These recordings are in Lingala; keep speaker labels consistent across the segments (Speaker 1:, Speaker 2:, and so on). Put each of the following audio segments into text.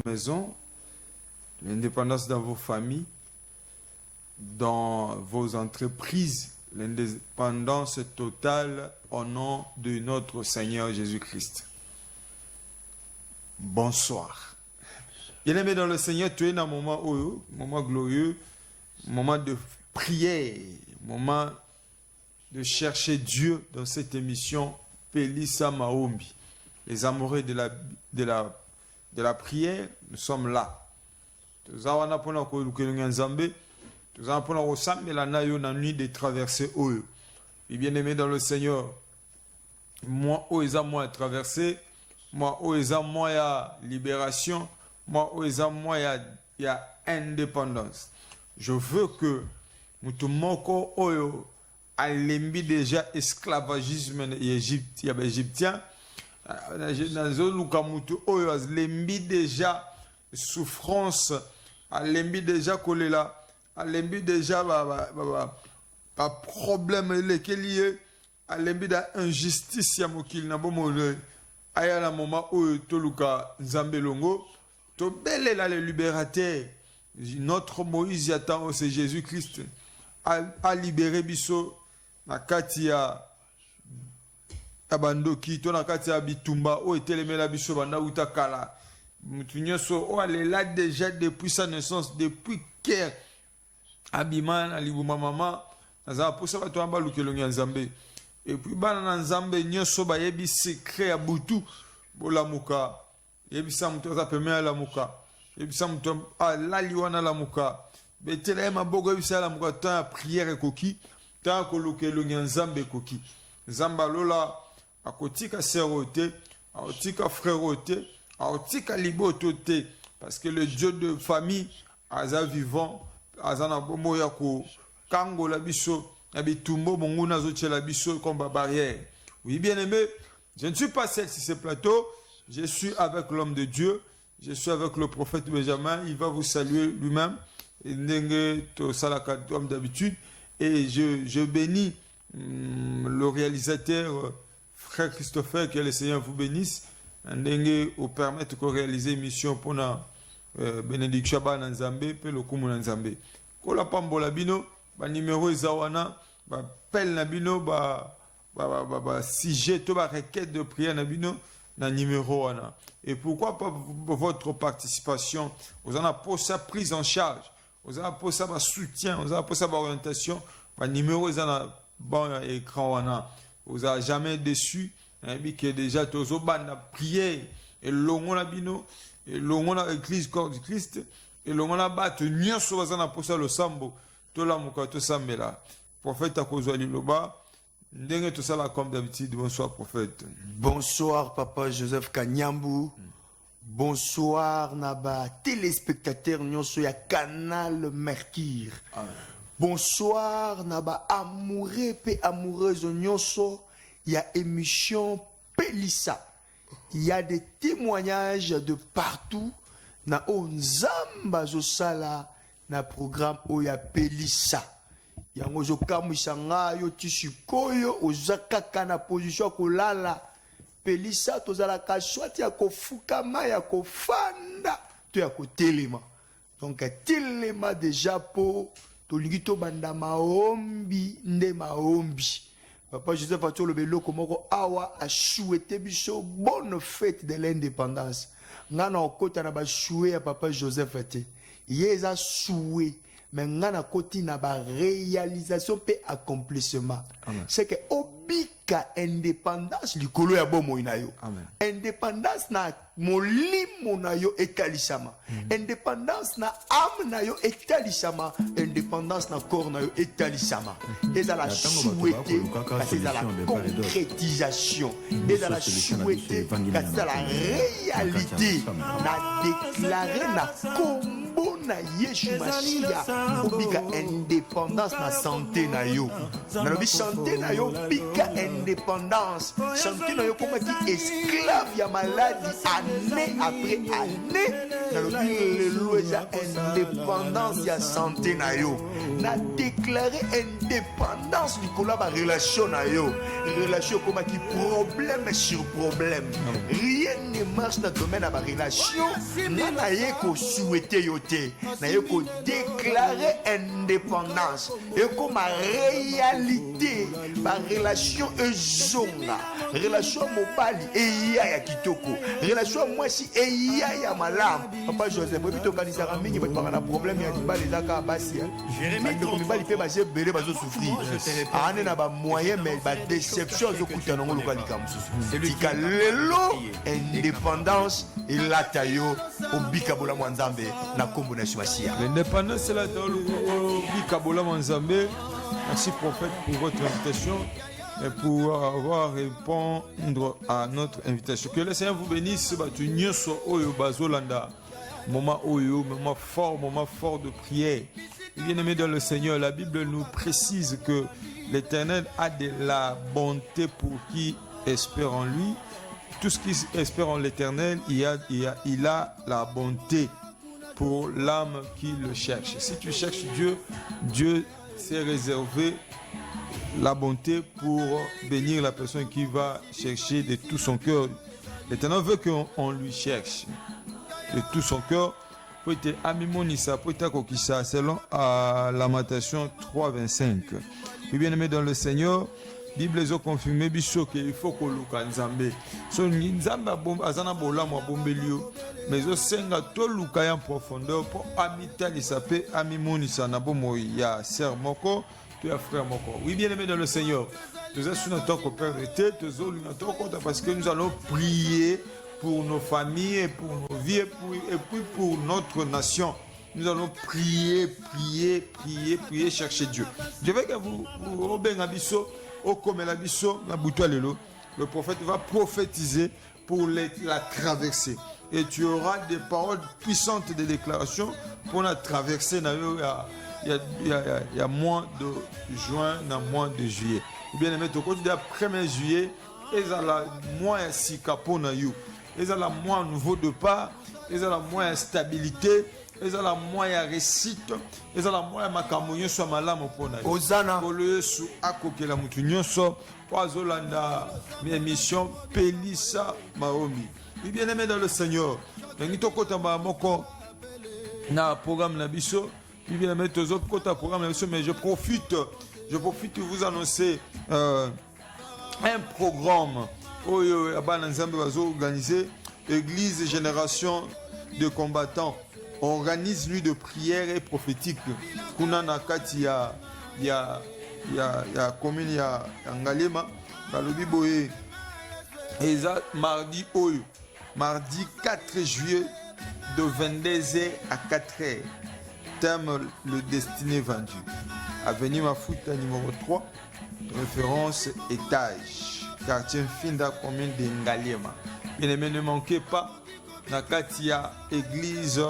Speaker 1: maisons, l'indépendance dans vos familles, dans vos entreprises, l'indépendance totale au nom de notre Seigneur Jésus-Christ. Bonsoir. Bien-aimé dans le Seigneur, tu es dans un moment glorieux, moment de prière, moment de chercher Dieu dans cette émission Pelissa Maombi. Les amoureux de la prière, nous sommes là. Nous avons la nuit de traverser eux. Et bien aimé dans le Seigneur, moi, moi, traverser, moi, moi, il y a libération, moi, moi, il y a indépendance. Je veux que nous tomons oyo à l'embi déjà esclavagisme égyptien. Dans l'embi déjà souffrance, à l'embi déjà choléra, à l'embi déjà pas problème lié, à l'embi d'injustice yamokil na bomole. Aya la moment où toluka Nzambelongo, to belle là le libérateur. Notre Moïse attend, c'est Jésus-Christ a libéré biso na kati ya abandoki to na kati ya bitumba o etelemela biso banda utakala mutu nyonso o alela déjà depuis sa naissance, depuis que abiman alibuma mama naza posa bato amba lukelo nya Nzambe et puis bana na Nzambe nyonso ba yebi secret ya butu bolamuka yebi sa mutu za pemela la muka yebi sa mutu alali wana la muka betele mabogo yebi sa la muka ta prière koki ta ko lukelo nya Nzambe koki Nzamba lola akotika serote akotika frèreté akotika libotote parce que le Dieu de famille aza vivant azana bomo ya ko kango la biso na bitumbo monguna zochela biso comme barrière. Oui bien aimé, je ne suis pas seul sur ce plateau, je suis avec l'homme de Dieu, je suis avec le prophète Benjamin, il va vous saluer lui-même ndenge to salaka comme d'habitude et je bénis le réalisateur frère Christopher, que le Seigneur vous bénisse ndenge au permettre de réaliser émission pour na bénédiction ba na Nzambe pe lokumu na Nzambe ko la pambola bino ba numéro ezawana ba pel na bino ba sujet to ba requête de prière na bino na numéro wana et pourquoi pas votre participation vous en avez pour sa prise en charge vous avez pour ça ba soutien vous avez pour ça ba orientation ba numéro ezana bon écran wana vous avez jamais déçu et que déjà tozo banda prier et longo na bino et longo na église corps du Christ et longo na bat nyonso bazana pour ça le sambo to la muka to sambela prophète akozwa liloba ndenge to sala comme d'habitude. Bonsoir prophète.
Speaker 2: Bonsoir papa Joseph Kanyambu. Bonsoir naba téléspectateurs nyonso ya Canal Mercure. Amen. Bonsoir naba amoureux pe amoureuse nyonso ya émission Pelissa. Il y a des témoignages de partout na Nzamba zosala na programme oya Pelissa. Yango zokamwisa ngayo tisikoyo ozakaka na position kolala Pelissa tozala ka swati ya kofukama ya kofanda to ya kotelema. Donc telema déjà po tolingi to banda maombi nde maombi. Papa Joseph Atio le belo komoko awa a souhaité biso bonne fête de l'indépendance. Ngana okota na ba souhait ya papa Joseph Ate. Yeza souhait mais ngana koti na ba réalisation pe accomplissement. C'est que obika indépendance likolo ya bomo inayo. Indépendance na molimo na yo etalisama. Indépendance na âme na yo etalisama. Indépendance na corps na yo etalisama. Et dans la souhaité, c'est dans la concrétisation. Et dans la souhaité, c'est dans la réalité. Na déclarer na combo na Yeshua Mashiach. Obika indépendance na santé na yo. Na lobi santé na yo bika indépendance. Santé na yo comme qui esclave ya maladie année après année nalobi lelo eza indépendance ya santé na yo na déclaré indépendance likolo ya barelation na yo relation ekomaki problème sur problème rien ne marche na domaine ya barelation nga naye kosouete yo te naye kodéclare indépendance ekoma réalité barelation ezonga relation mobali eya ya kitoko relation mwasi eya ya malamu papa Joseph oyebi tokanisaka mingi bato baka na problème ya libala ezaka basi bandeko mibali mpe bazebele bazosouffrir ane na bamoyen mais badéception azokutana yango loka likambo mosusu tika lelo indépendance elata yo obika bolamu ya nzambe na kombo na yesu masiya
Speaker 1: l'indépendance elata yo obika bolamu ya nzambe. Merci prophète pour votre invitation et pour avoir répondre à notre invitation. Que le Seigneur vous bénisse. Moment fort de prière. Bien-aimés dans le Seigneur, la Bible nous précise que l'Éternel a de la bonté pour qui espère en lui. Tout ce qui espère en l'Éternel, il a la bonté pour l'âme qui le cherche. Si tu cherches Dieu, Dieu s'est réservé la bonté pour bénir la personne qui va chercher de tout son cœur. L'Éternel veut qu'on lui cherche de tout son cœur. Selon Lamentation 3:25. Et bien aimé dans le Seigneur, Bible a confirmé qu'il faut que luka nzambe. So nzambe azana bola mo bombelio, mais o senga to luka en profondeur pour amitali sape amimonisa na bomo ya ser moko, tu as frère moko. Oui bien aimé dans le Seigneur, nous sommes sur notre Père de tête, parce que nous allons prier pour nos familles et pour nos vies et puis pour notre nation. Nous allons prier, chercher Dieu. Je veux que vous le prophète va prophétiser pour la traversée. Et tu auras des paroles puissantes de déclaration pour la traversée. Il y a mois de juin, dans le mois de juillet. Bien aimé, au côté du 1er juillet, il y a la mois de sikapo na you. Il y a la mois nouveau départ. Il y a la mois de stabilité. ezala mwa ya réussite, ezala mwa ya makambo nyonso ya malamu mpona yo. Ozana kolo Yesu akokela mutu nyonso po azolanda émission Pelisa Maomi. Bien aimé dans le Seigneur, nangi tokotamba moko na programme na biso. Bien aimé tozo kota programme na biso, mais je profite de vous annoncer un programme oyo abana nzambe bazo organiser Église Génération de Combattants. On organise nuit de prière et prophétique. Kuna na kati ya commune ya Ngalema balobi boye eza mardi 4 juillet de 22h à 4h. Thème le destiné vendu. Avenue Mafuta numéro 3, référence étage, quartier Finda, commune de Ngalema. Bien aimé, ne manquez pas na kati ya Église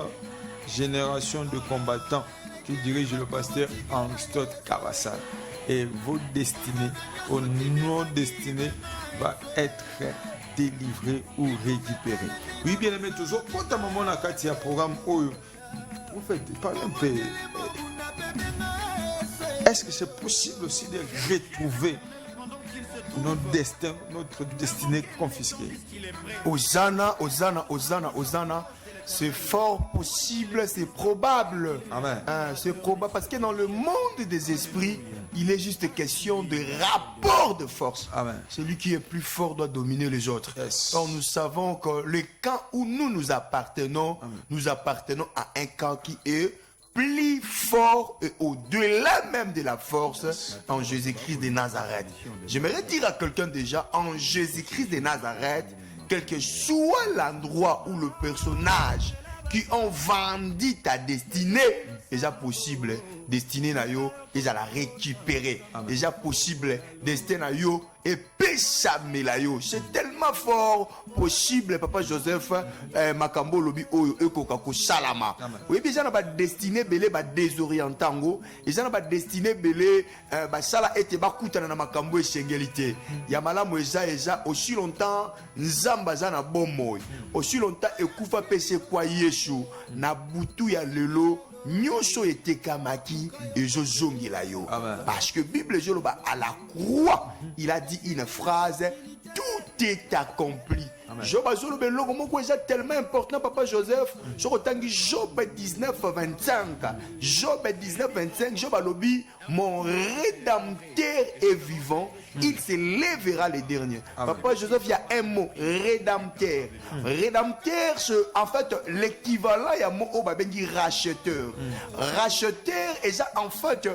Speaker 1: Génération de Combattants qui dirige le pasteur Angstot Kabassal. Et votre destinée, nos destinées va être délivrée ou récupérée. Oui, bien aimé, toujours, quand à un moment na kati ya programme Oyo, prophète, parlez un peu. Est-ce que c'est possible aussi de retrouver notre destinée confisquée?
Speaker 2: Hosanna. C'est fort possible, c'est probable.
Speaker 1: Amen.
Speaker 2: C'est probable parce que dans le monde des esprits, il est juste question de rapport de force.
Speaker 1: Amen.
Speaker 2: Celui qui est plus fort doit dominer les autres.
Speaker 1: Yes.
Speaker 2: Or, nous savons que le camp où nous appartenons, Amen, nous appartenons à un camp qui est plus fort et au-delà même de la force en Jésus-Christ de Nazareth. J'aimerais dire à quelqu'un déjà, en Jésus-Christ de Nazareth, quel que soit l'endroit où le personnage qui ont vendu ta destinée, déjà possible, destinée na yo ils la récupérer. Déjà possible destin na yo et péchamela yo. C'est tellement fort possible papa Joseph makambo lobi oyo ekoka ko salama. Oui déjà na ba destiné belé ba désorientango, ils na ba destiné belé ba sala ete ba kutana na makambo esengélité. Ya malamu eza aussi longtemps nzamba za na bomoy. Aussi longtemps ekufa pese kwa Yesu na butu ya lelo nyonso etekamaki ezozongela yo. Parce que Bible joloba à la croix, il a dit une phrase, tout est accompli. Job azolobe loko moko eza tellement important papa Joseph. Soko tangi Job 19:25. Job 19:25, Job alobi mon rédempteur est vivant. Il se lèvera les derniers. Papa Joseph, il y a un mot, rédempteur. Rédempteur, c'est en fait l'équivalent, il y a un mot, on va dire racheteur. Racheteur, et ça en fait,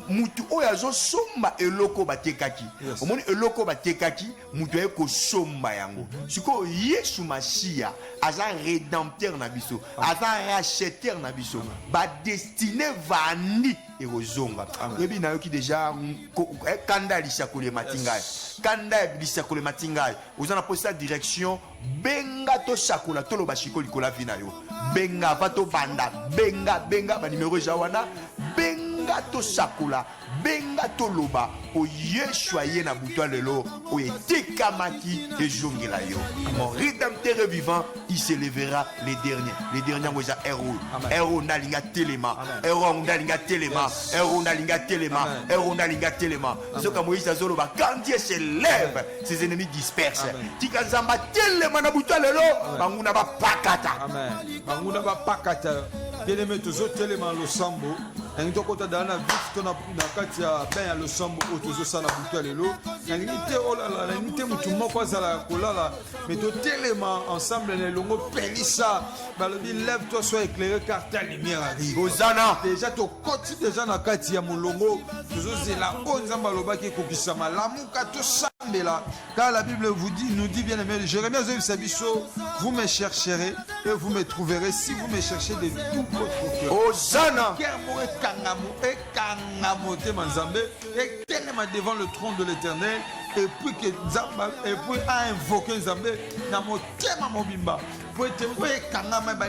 Speaker 2: mutu oyazo somba eloko batekaki. Au moins eloko batekaki, mutu eko somba yango. Siko Yesu Mashia, aza rédempteur nabiso, aza racheteur nabiso, ba destiné vani et ozonga. Et bien na yoki déjà kanda lisakole matingai. Kanda lisakole matingai. Vous en avez posé la direction benga to sakola to lo bashiko likola vina yo. Benga vato banda, benga ba numéro jawana, benga to sakola, benga to loba o Yeshua ye na butwa lelo o etekamaki et jongela yo. Mon rédempteur vivant, il se lèvera les derniers. Les derniers moza héros. Héros nalinga telema. Héros nalinga telema. Héros nalinga telema. Héros nalinga telema. Zoka Moïse azoloba quand Dieu se lève, ses ennemis dispersent. Tika zamba telema na butwa lelo, banguna ba pakata.
Speaker 1: Amen. Banguna ba pakata. Bien-aimé tozo telema lo sambo. Nto kota dana vite to na kati ya ben ya lo sambo otozo sala butwa lelo. Nite olala la nite mutu moko azala kolala mais to telema ensemble les longo pelisa balobi lève-toi sois éclairé car ta lumière arrive. Hosanna. Déjà to koti déjà na kati ya molongo tozo zela onzamba lobaki kokisa malamu ka to sambela car la Bible vous dit nous dit bien aimé Jérémie Sabiso vous me chercherez et vous me trouverez si vous me cherchez de tout votre cœur.
Speaker 2: Hosanna.
Speaker 1: Et tellement devant le trône de l'Éternel et puis que Zamba et puis a invoqué Zambé dans mon thème mobimba pour être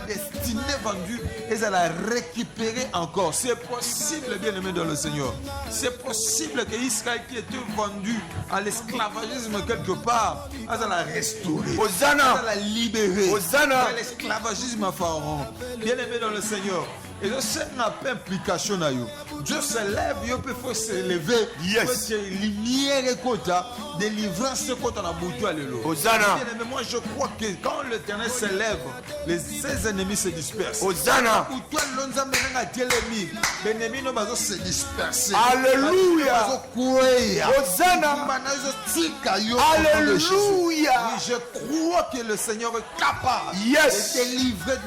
Speaker 1: destiné vendu et ça la récupérer encore. C'est possible, bien aimé dans le Seigneur. C'est possible que Israël qui était vendu à l'esclavagisme quelque part, ça la restaurer, ça la libérer, de l'esclavagisme à Pharaon. Bien aimé dans le Seigneur. Et je sais n'a pas implication na yo. Dieu se lève, il peut se lever. Yes. Lumière et quota, délivrance et quota na boutou à l'élo.
Speaker 2: Hosanna.
Speaker 1: Mais moi je crois que quand l'Éternel se lève, ses ennemis se dispersent.
Speaker 2: Hosanna.
Speaker 1: Toi l'onza menga telemi, l'ennemi no bazo se disperser.
Speaker 2: Alléluia.
Speaker 1: Hosanna.
Speaker 2: Alléluia.
Speaker 1: Je crois que le Seigneur est capable de délivrer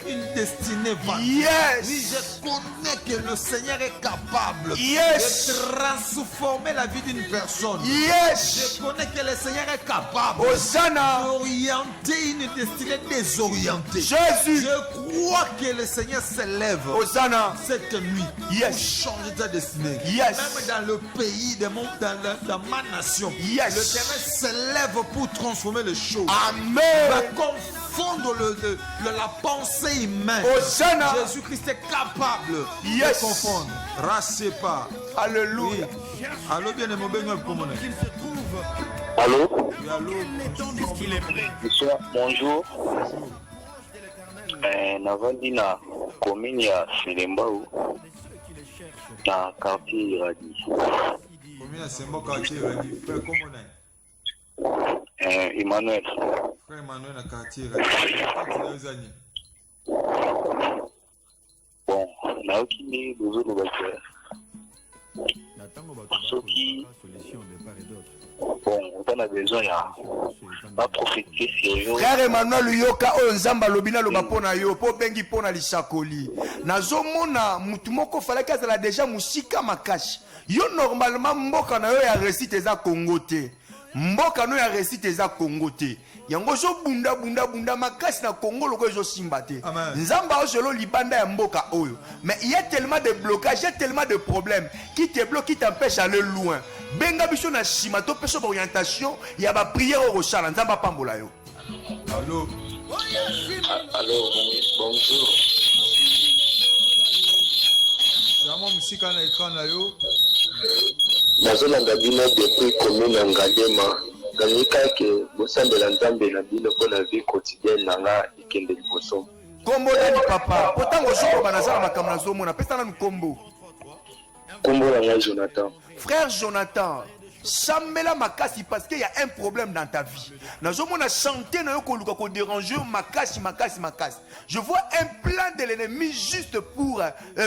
Speaker 1: une destinée vaincue.
Speaker 2: Yes.
Speaker 1: Oui, je connais que le Seigneur est capable
Speaker 2: de
Speaker 1: transformer la vie d'une personne.
Speaker 2: Yes.
Speaker 1: Je connais que le Seigneur est capable d'orienter une destinée désorientée.
Speaker 2: Jésus.
Speaker 1: Je crois que le Seigneur se lève cette nuit pour changer ta destinée. Même dans le pays, dans ma nation, le Seigneur se lève pour transformer les choses.
Speaker 2: Amen.
Speaker 1: Confondre la pensée humaine. Jésus-Christ est capable de confondre. Rassez pas.
Speaker 2: Alléluia.
Speaker 1: Oui. Allô, bien aimé,
Speaker 3: allô?
Speaker 1: Oui, allô.
Speaker 3: Bonsoir, bonjour. Navandi na commune ya Selembao na quartier Iradi.
Speaker 1: Commune ya Selembao quartier Iradi. Frère, comment on est?
Speaker 3: Emmanuel.
Speaker 1: Frère Emmanuel na quartier Iradi.
Speaker 3: Bon, naoki nde bozolobaki soki bon on a besoin ya baprophétie sérieux.
Speaker 2: Frère Emmanuel yoka oyo nzamba lobi na loba pona yo po bengi pona lisakoli nazomona mutu moko falaki azala deja musika makasi yo normalement mboka na yo ya récite eza Congo te mboka no ya réussite eza Congo te yango zo bunda makasi na Congo loko ezo simba te nzamba ozelo libanda ya mboka oyo mais il y a tellement de blocages, il y a tellement de problèmes qui te bloquent, qui t'empêchent d'aller loin. Benga biso na shima to peso orientation ya ba prière au sala nzamba pambola yo.
Speaker 1: Allô.
Speaker 3: Allô, bonjour.
Speaker 1: Vraiment musique na écran na yo.
Speaker 3: Nazolanda bino depuis commune ya Ngadema. Nanika ke bosambela nzambe na bino pour la vie quotidienne na nga ikende liboso.
Speaker 2: Kombo nani papa? Potango soko banazala makambo nazomona pesa na nkombo.
Speaker 3: Kombo na nga Jonathan.
Speaker 2: Frère Jonathan, chambela makasi parce qu'il y a un problème dans ta vie. Nazomona chanter na yo ko luka ko déranger makasi. Je vois un plan de l'ennemi juste pour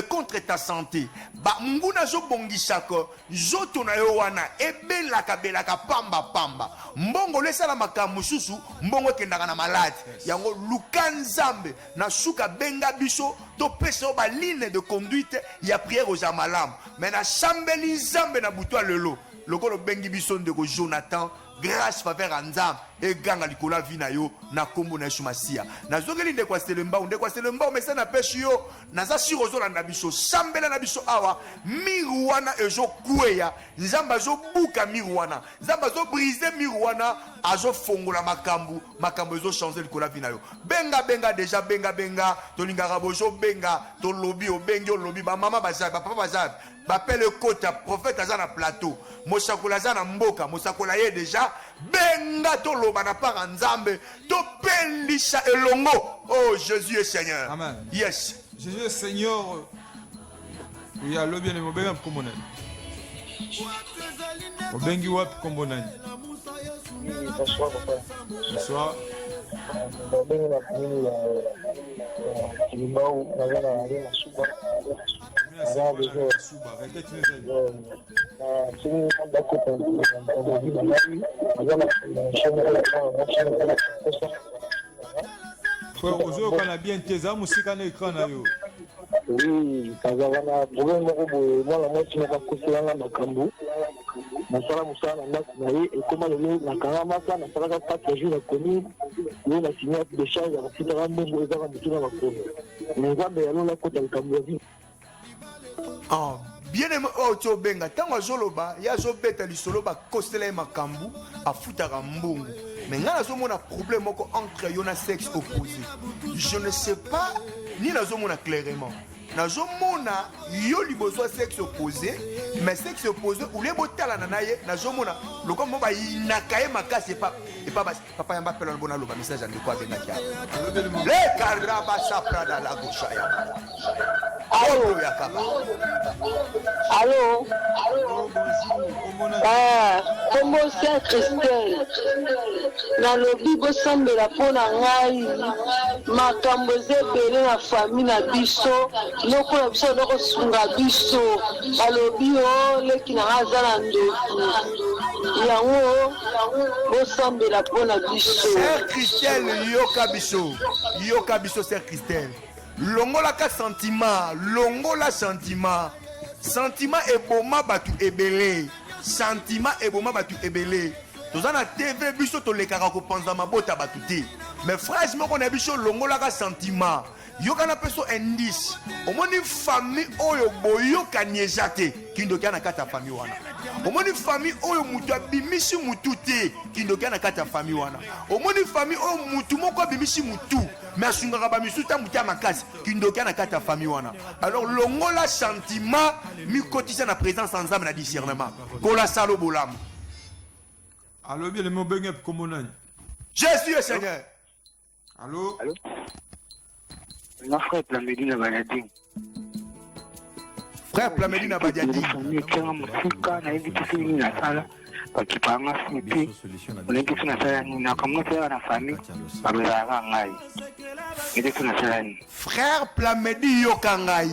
Speaker 2: contre ta santé. Ba nguna zo bongisako, zoto na yo wana ebelaka pamba. Mbongo lesala makambo susu, mbongo kendaka na malade. Yango luka nzambe na suka benga biso to pesa ba ligne de conduite ya prière aux amalam. Mais na chambeli nzambe na butwa lelo. Lokolo bengi biso ndeko Jonathan grâce faveur anzam et ganga likola vina yo na kombo na Shumasia nazokeli ndeko Selemba mesa na peshi yo naza siro na biso sambela na biso awa miruana ezo kueya nzamba zo buka miruana nzamba zo briser miruana azo fongola makambu ezo changer likola vina yo benga déjà benga tolingaka bozo benga to lobby obengi lobby ba mama bazabi ba papa bazabi bapele kota prophète azana plateau mosakola azana mboka mosakola ye déjà benga to loba na para nzambe to pelisha elongo. Oh Jésus est Seigneur.
Speaker 1: Amen.
Speaker 2: Yes.
Speaker 1: Jésus est Seigneur. Oui, allo bien mo benga kombo nani. Obengi wapi kombo nani? Bonsoir. Frère, on a bien tes âmes aussi quand écran na yo.
Speaker 4: Oui, quand on a problème moi la moitié n'a pas coûté là makambo. Na sala musala na naye et comment le na karama ça na sala 4 jours commis. Nous na signé des charges à faire un bon pour ça mutuna makombo. Nzambe yalo la kota kambozi.
Speaker 2: Ah, bien aimé Ocho Benga, tango zoloba, ya zobeta lisolo ba kostela makambu, afutaka mbongo. Mais nga nazomona problème moko entre yo na sexe opposé. Je ne sais pas ni nazomona clairement. Nazomona yo liboso sexe opposé, mais sexe opposé ou les botala na naye nazomona loko mo ba inakaye makasi pas papa yamba pela bona loba message ande kwa benga kia. Le karaba saprada la goshaya.
Speaker 4: Allô. Comment c'est Christelle? Na lobi bosambela pona ngai makambo zebele na famille na biso loko na biso loko sunga biso alobi o leki na azala ndoki yango bosambela pona biso.
Speaker 2: Sœur Christelle yoka biso Sœur Christelle. Longola ka sentiment eboma batu ebele tozana TV biso tolekaka kopanza mabota batu te mais frère moko na biso longola ka sentiment yoka na peso indice omoni famille oyo boyoka niezate kindokia na kata famille wana omoni famille oyo mutu abimisi mutu te kindokia na kata famille wana omoni famille oyo mutu moko abimisi mutu mais asungaka bamisuta mutu ya makasi kindokia na kata famille wana alors longola sentiment mikotisa na présence ensemble na discernement kola salo bolamu.
Speaker 1: Allô bien le mo benga kombo nani?
Speaker 2: Jésus est Seigneur.
Speaker 1: Allô.
Speaker 4: Na frère Plamedi na Badiading.
Speaker 2: Frère Plamedi na Badiading.
Speaker 4: Mufika na hivi kitu ni na sala bakipanga siti. Unenge tuna sala ni na kama kwa na famille babela ngai. Ndige tuna sala ni.
Speaker 2: Frère Plamedi yoka ngai.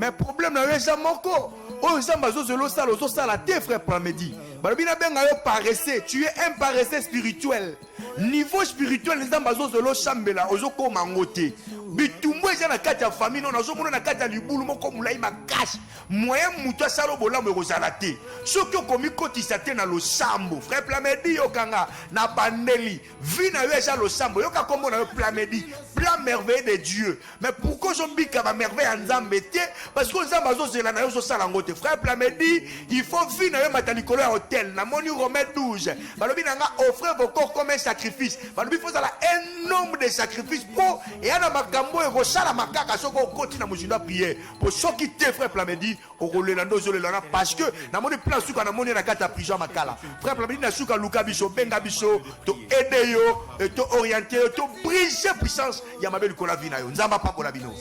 Speaker 2: Mais problème na weza moko. Oh zamba zozelo sala te frère Plamedi. Balobina benga yo paresseux, tu es un paresseux spirituel. Niveau spirituel, les ambazo de l'eau chambela, ozo koma ngote. Bitumwe eza na kati ya famille non nazomona na kati ya libulu moko mulai makasi moyen mutu asala bolamu ekozala te soki okomi kotisa te na losambo frère Plamedi yokanga na bandeli vi na yo eza losambo yoka kombo na yo Plamedi plan merveille de Dieu mais pourquoi ozombika ba merveille ya nzambe te parce que nzambe azozela na yo ozosala yango te frère Plamedi il faut vi na yo mata likolo ya hôtel na moni Romains 12 balobi na nga offrez vos corps comme un sacrifice balobi faut zala un nombre de sacrifices po et ana makambo ekosala makaka soko okoti na mozindo ya prière po soki te frère Plamedi okolela ndo ozolela parce que na moni plan suka na moni na kati ya prison makala frère Plamedi na suka luka biso benga biso to aider yo to orienter yo to briser puissance ya mabe likola vi na yo nzamba pambola bino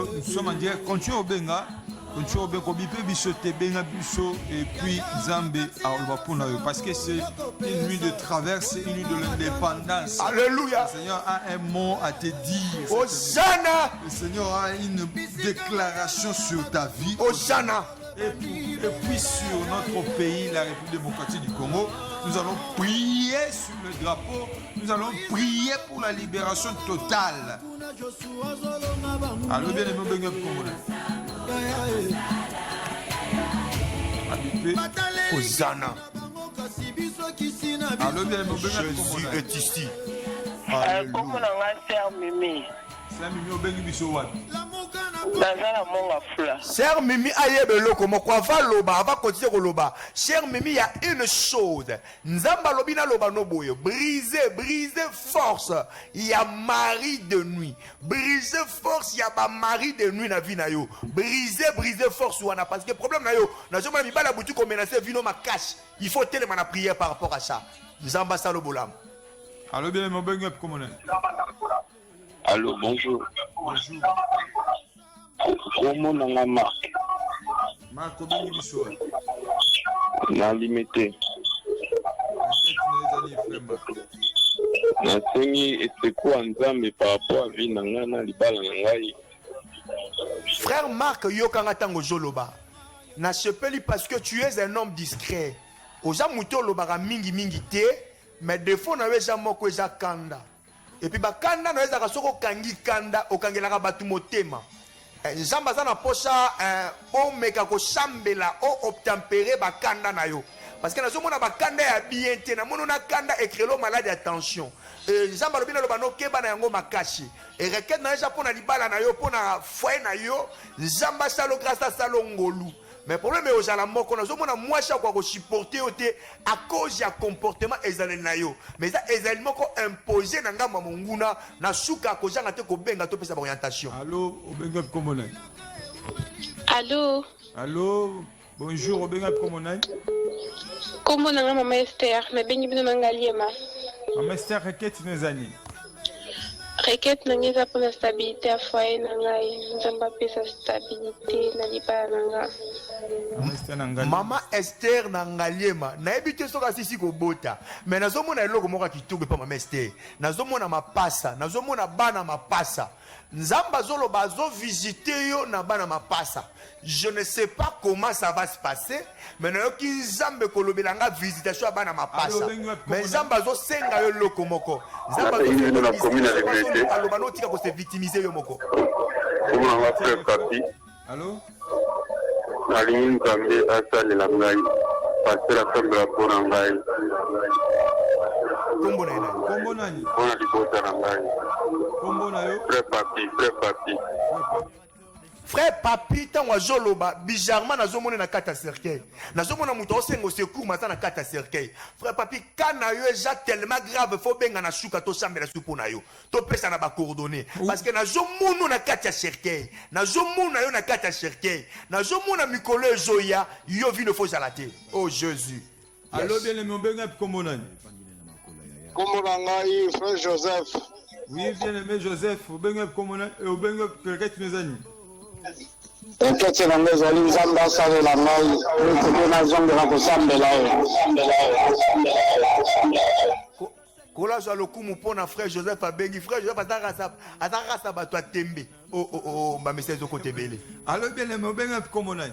Speaker 1: nous sommes en direct continue obenga continue obenga kobipe biso te benga biso et puis Nzambe aloba pona yo parce que c'est une nuit de traverse une nuit de l'indépendance.
Speaker 2: Alléluia.
Speaker 1: Le Seigneur a un mot à te dire.
Speaker 2: Hosanna.
Speaker 1: Le Seigneur a une déclaration sur ta vie.
Speaker 2: Hosanna.
Speaker 1: Et puis sur notre pays, la République démocratique du Congo, nous allons prier sur le drapeau, nous allons prier pour la libération totale. Allô, bien aimé, bien aimé.
Speaker 2: Hosanna.
Speaker 1: Allô, bien aimé, bien aimé.
Speaker 2: Jésus est ici.
Speaker 4: Comment on a fait Mimi?
Speaker 1: C'est un million de bisous.
Speaker 2: Cher Mimi ayebe loko moko ava loba ava continuer ko loba. Cher Mimi, il y a une chose. Nzamba lobina loba no boyo. Briser force. Il y a mari de nuit. Briser force, il y a ba mari de nuit na vie na yo. Briser force wana parce que problème na yo. Na joma mi bala butu ko menacer vino ma cache. Il faut tellement la prière par rapport à ça. Nzamba salo bolam.
Speaker 1: Allô bien mon ben comment on est?
Speaker 3: Allô, bonjour.
Speaker 1: Bonjour.
Speaker 3: Comment on a marqué?
Speaker 1: Marco ben biso.
Speaker 3: Na limité. Na sengi eteko nzambe par rapport à vie na ngana libala na ngai.
Speaker 2: Frère Marc yokanga tango joloba. Na sepeli parce que tu es un homme discret. Oza muto lobaka mingi te, mais des fois na weza moko eza kanda. Et puis bakanda na weza kasoko kangi kanda okangelaka batu motema. Nzamba za na posa o meka ko sambela o obtempérer bakanda na yo. Parce que nazo mona bakanda ya bien te na mono na kanda ekrelo malade attention. Nzamba lobina loba no keba na yango makashi. Et requête na eza pona libala na yo pona foyer na yo, nzamba salo grâce salo ngolu. Mais le problème est aux alamoko, nous avons moi chaque fois supporter à cause du comportement ezalel na yo. Mais ça ezalement imposé na ngamba monguna na suka ko janga te ko benga to pesa orientation.
Speaker 1: Allô, obenga comment on est?
Speaker 5: Allô.
Speaker 1: Allô, bonjour, obenga comment on est?
Speaker 5: Comment on a maman Esther, na bengi bino mangaliema.
Speaker 1: Maman Esther requête nezani.
Speaker 5: Requête nangeza pour la stabilité à foyer nangai, nzamba pesa stabilité na libala nanga.
Speaker 2: Maman Esther nangaliema, na ebite soka sisi ko bota. Mais nazomona eloko moko kitoko pa maman Esther. Nazomona mapasa, nazomona bana mapasa. Nzamba zolo bazo visiter yo na bana mapasa. Je ne sais pas comment ça va se passer, mais nayoki nzambe kolobelanga visitation bana mapasa. Mais nzamba zo senga yo loko moko. Nzamba zo senga la commune avec alobano tika ko se victimiser yo moko.
Speaker 3: Comment on va faire papi?
Speaker 1: Allô?
Speaker 3: Aline Nzambe asalela ngai. Passer la femme de la pona ngai.
Speaker 2: Kombo na ina.
Speaker 1: Kombo nani?
Speaker 3: On a libota na ngai.
Speaker 1: Kombo na yo?
Speaker 3: Frère papi.
Speaker 2: Frère papi tango azoloba bizarrement nazomona na kata cercueil. Nazomona muto osengo secours mata na kata cercueil. Frère papi kana yo eza tellement grave faut benga na suka to sambela supo na yo. To pesa na ba coordonnées parce que nazomona na kata cercueil. Nazomona yo na kata cercueil. Nazomona mikolo ezoya yo vino faut zalate. Oh Jésus.
Speaker 1: Allô bien aimé obenga comment on est?
Speaker 6: Comment ngai frère Joseph.
Speaker 1: Oui bien aimé Joseph obenga comment on est? Obenga requête nezani.
Speaker 6: Requête na ngezali nzamba asalela ngai ekupe nazongela kosambela yo.
Speaker 2: Kola za lokumu pona frère Joseph abengi frère Joseph ataka sa bato atembe. Oh ba message ko tebele.
Speaker 1: Allô bien aimé obenga comment on est?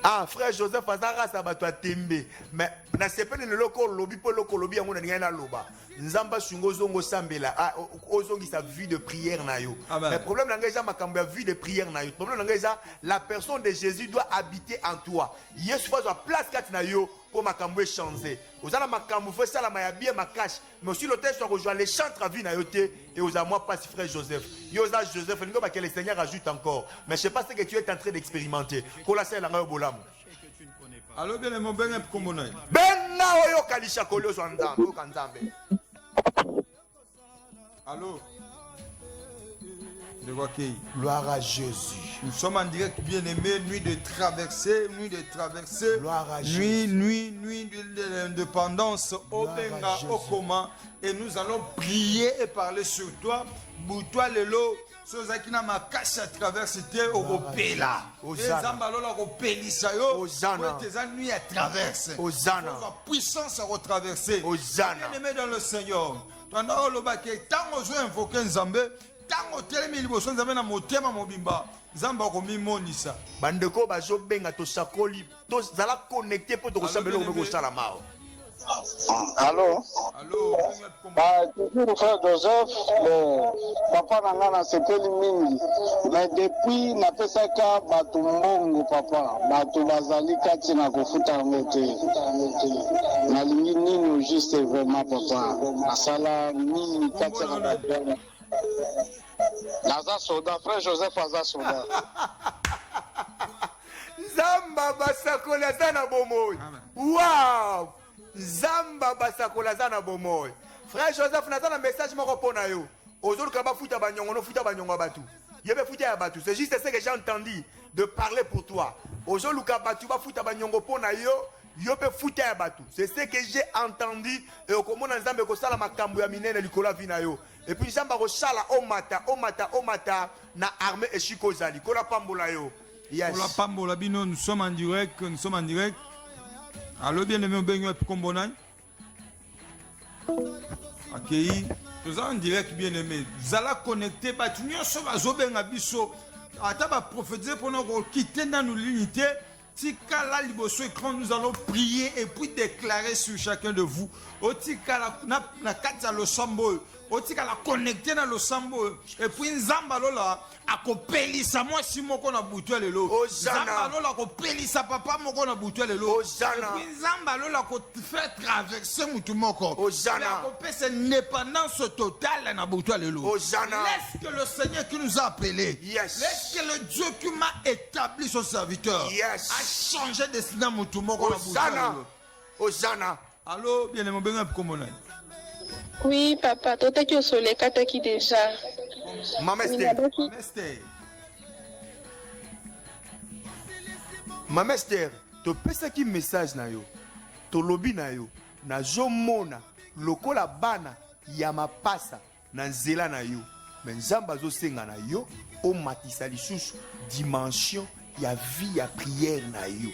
Speaker 2: Ah, frère Joseph Azara Sabato Tembe. Mais na sepene le loko lobi po loko lobi yango na ngena loba. Nzamba sungo zongo sambela. Ah, ozongi sa vie de prière na yo. Mais le problème na ngeza makambo ya vie de prière na yo. Le problème na ngeza la personne de Jésus doit habiter en toi. Yesu fa place kat na yo pour makambo changer. Ozala makambo fa sala ma ya bien makash. Mais aussi le texte rejoint les chantres vie na yo te et aux moi pas si frère Joseph. Yosa Joseph, ngo ba que le Seigneur ajoute encore. Mais je sais pas ce que tu es en train d'expérimenter. Kola la ngayo bolam.
Speaker 1: Allô, bien, mon ben, comment on est?
Speaker 2: Benna oyo kalisha kolio zanda, oyo kanzambe.
Speaker 1: Allô? De quoi qui?
Speaker 2: Gloire à Jésus.
Speaker 1: Nous sommes en direct, bien aimé, nuit de traversée,
Speaker 2: Gloire à
Speaker 1: nuit de l'indépendance, au Benga, au Koma, et nous allons prier et parler sur toi. Boutoua lelo. Soza qui n'a ma cache à traverser au là. Osana. Osana. Nuit à traverser.
Speaker 2: Osana.
Speaker 1: Puissance à retraverser.
Speaker 2: Osana.
Speaker 1: Bien-aimé dans le Seigneur. Tant qu'on joue invoquer Nzambe, tant qu'on télémi liboso Nzambe na motema mobimba. Nzamba komi monisa.
Speaker 2: Bandeko bazo benga to sakoli to zala connecté pour to sabelo ko sala mao.
Speaker 6: Allô?
Speaker 1: Allô?
Speaker 6: Toujours frère Joseph, papa nanga na sepeli mingi. Mais depuis napesaka bato mbongo papa, bato bazali kati na kofuta yango te. Nalingi nini juste vraiment papa. Nasala nini kati na bato. Naza soda, frère Joseph aza soda.
Speaker 2: Zamba basakola sana bomoy. Wow! Zamba basakola sana bomoy. Frère Joseph natana message moko pona yo. Ozolu kaba futa banyongo no futa banyongo batu. Yebe futa ya batu. C'est juste ce que j'ai entendu de parler pour toi. Ozolu kaba tu ba futa banyongo pona yo. Yope futa ya batu. C'est ce que j'ai entendu et okomona nzambe ko sala makambo ya minene likola vina yo. Et puis nzamba ko sala omata na armée eshiko zali. Kola pambola yo.
Speaker 1: Yes. Kola pambola bino, nous sommes en direct. Allô, bien aimé, bien aimé, accueilli. Nous sommes en direct, bien aimé. Vous allez connecter, nous sommes biso. Attends, prophétiser pour nous quitter dans nos lignités. Tikala liboso écran, nous allons prier et puis déclarer sur chacun de vous. Otikala na kata lo sambo. Otikala connecter dans le sambo. Et puis nzamba lola akopelisa moi si moko na butu lelo. Nzamba lola akopelisa papa moko na butu lelo. Et puis nzamba lola ko faire traverser mutu moko. Akopesa indépendance totale na butu lelo. Laisse que le Seigneur qui nous a appelés.
Speaker 2: Yes.
Speaker 1: Laisse que le Dieu qui m'a établi son serviteur.
Speaker 2: Yes.
Speaker 1: A changé de destin mutu moko na butu lelo.
Speaker 2: Osana.
Speaker 1: Allô, bien aimé, bien comment on est?
Speaker 5: Oui, papa, toi tu es sur les quatre qui déjà.
Speaker 2: Mamester, to pesa ki message na yo. To lobi na yo. Na zomona lokola bana ya mapasa na nzela na yo. Mais nzamba zo senga na yo o matisa lisusu dimension ya vie ya prière na yo.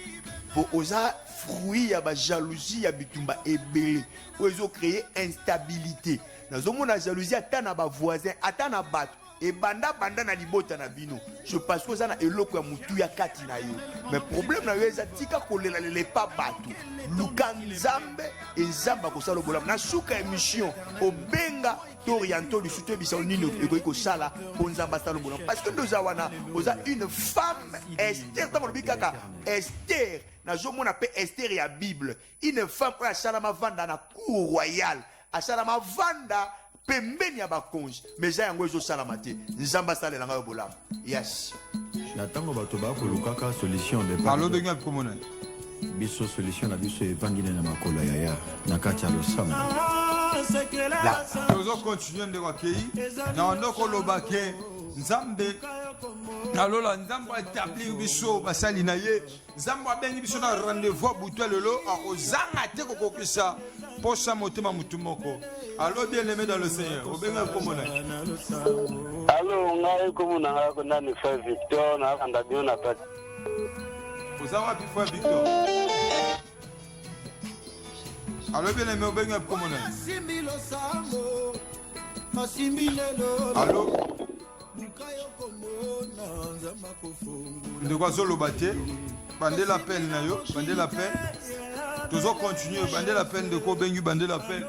Speaker 2: Pour osa fruit ya ba jalousie ya bitumba ebele. Ozo créer instabilité. Nazomona jalousie ata na ba voisin, ata na bato. Et banda na libota na bino. Je pense que ça na eloko ya mutu ya kati na yo. Mais problème na yo eza tika kolela lele pa bato. Luka nzambe e nzamba ko sala bolam na suka émission obenga t'oriento du soutien bisa nino ekoki ko sala po nzamba sala bolam parce que nous awana oza une femme Esther tamo bikaka Esther na zomona pe Esther ya Bible une femme oya sala mavanda na cour royale asala mavanda pembeni ya bakonzi meja yango ezosala te nzamba salela ngayo bolamu. Yes.
Speaker 7: Na tango bato bakolukaka solution de
Speaker 1: parlo de ngap komona
Speaker 7: biso solution na biso evangile na makolo yaya na kati ya losamba.
Speaker 1: Nous allons continuer de accueillir na ndoko lobake nzambe nalola nzambe établir biso basali na ye nzambe abengi biso na rendez-vous butu lelo akozanga te kokokisa posa motema mutu moko. Allô, bien aimé dans le Seigneur. Obenga komona.
Speaker 6: Allô, ngai komona ngako nani frère Victor na kanda bio na pati.
Speaker 1: Ozawa pi frère Victor. Allô, bien aimé, obenga komona. Allô. De quoi zolo bate? bandez la peine na yo, bandez la peine. Toujours continuer, bandez la peine de quoi bengu, bandez la peine.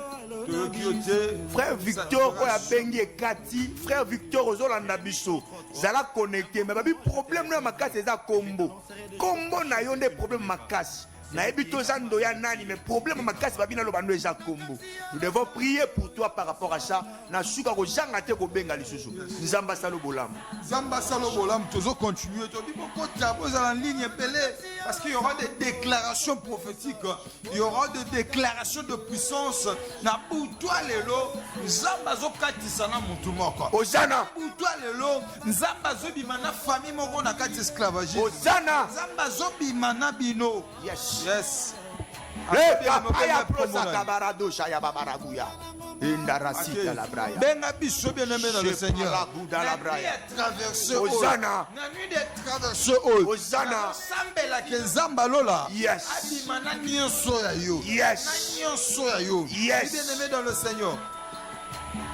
Speaker 2: Frère Victor, oya bengi ekati, frère Victor ozolanda biso. Zala connecté, mais babi problème na makasi eza kombo. Kombo na yo nde problème makasi. Na ebito zando ya nani, mais problème makasi babi na lobando eza kombo. Nous devons prier pour toi par rapport à ça. Na suka ko janga te ko benga lisusu. Nzamba salo bolam.
Speaker 1: Nzamba salo bolam, toujours continuer. Tu dis pourquoi tu as besoin en ligne pelé parce qu'il y aura des déclarations prophétiques. Il y aura des déclarations de puissance. Na pour toi lelo, nzamba zo katisana mutu moko.
Speaker 2: Ozana.
Speaker 1: Pour toi lelo, nzamba zo bimana famille moko na kati esclavagisme.
Speaker 2: Ozana.
Speaker 1: Nzamba zo bimana bino.
Speaker 2: Yes.
Speaker 1: Yes.
Speaker 2: Le kapaya prosa kabarado shaya babaraguya. Indarasita la braya.
Speaker 1: Benga biso bien aimé dans le Seigneur.
Speaker 2: La braya.
Speaker 1: Traverser
Speaker 2: Ozana.
Speaker 1: Na nuit de traverser
Speaker 2: Ozana.
Speaker 1: Sambela ke nzamba lola.
Speaker 2: Yes.
Speaker 1: Abimana nyonso ya yo.
Speaker 2: Yes.
Speaker 1: Na nyonso ya yo.
Speaker 2: Yes.
Speaker 1: Bien aimé dans le Seigneur.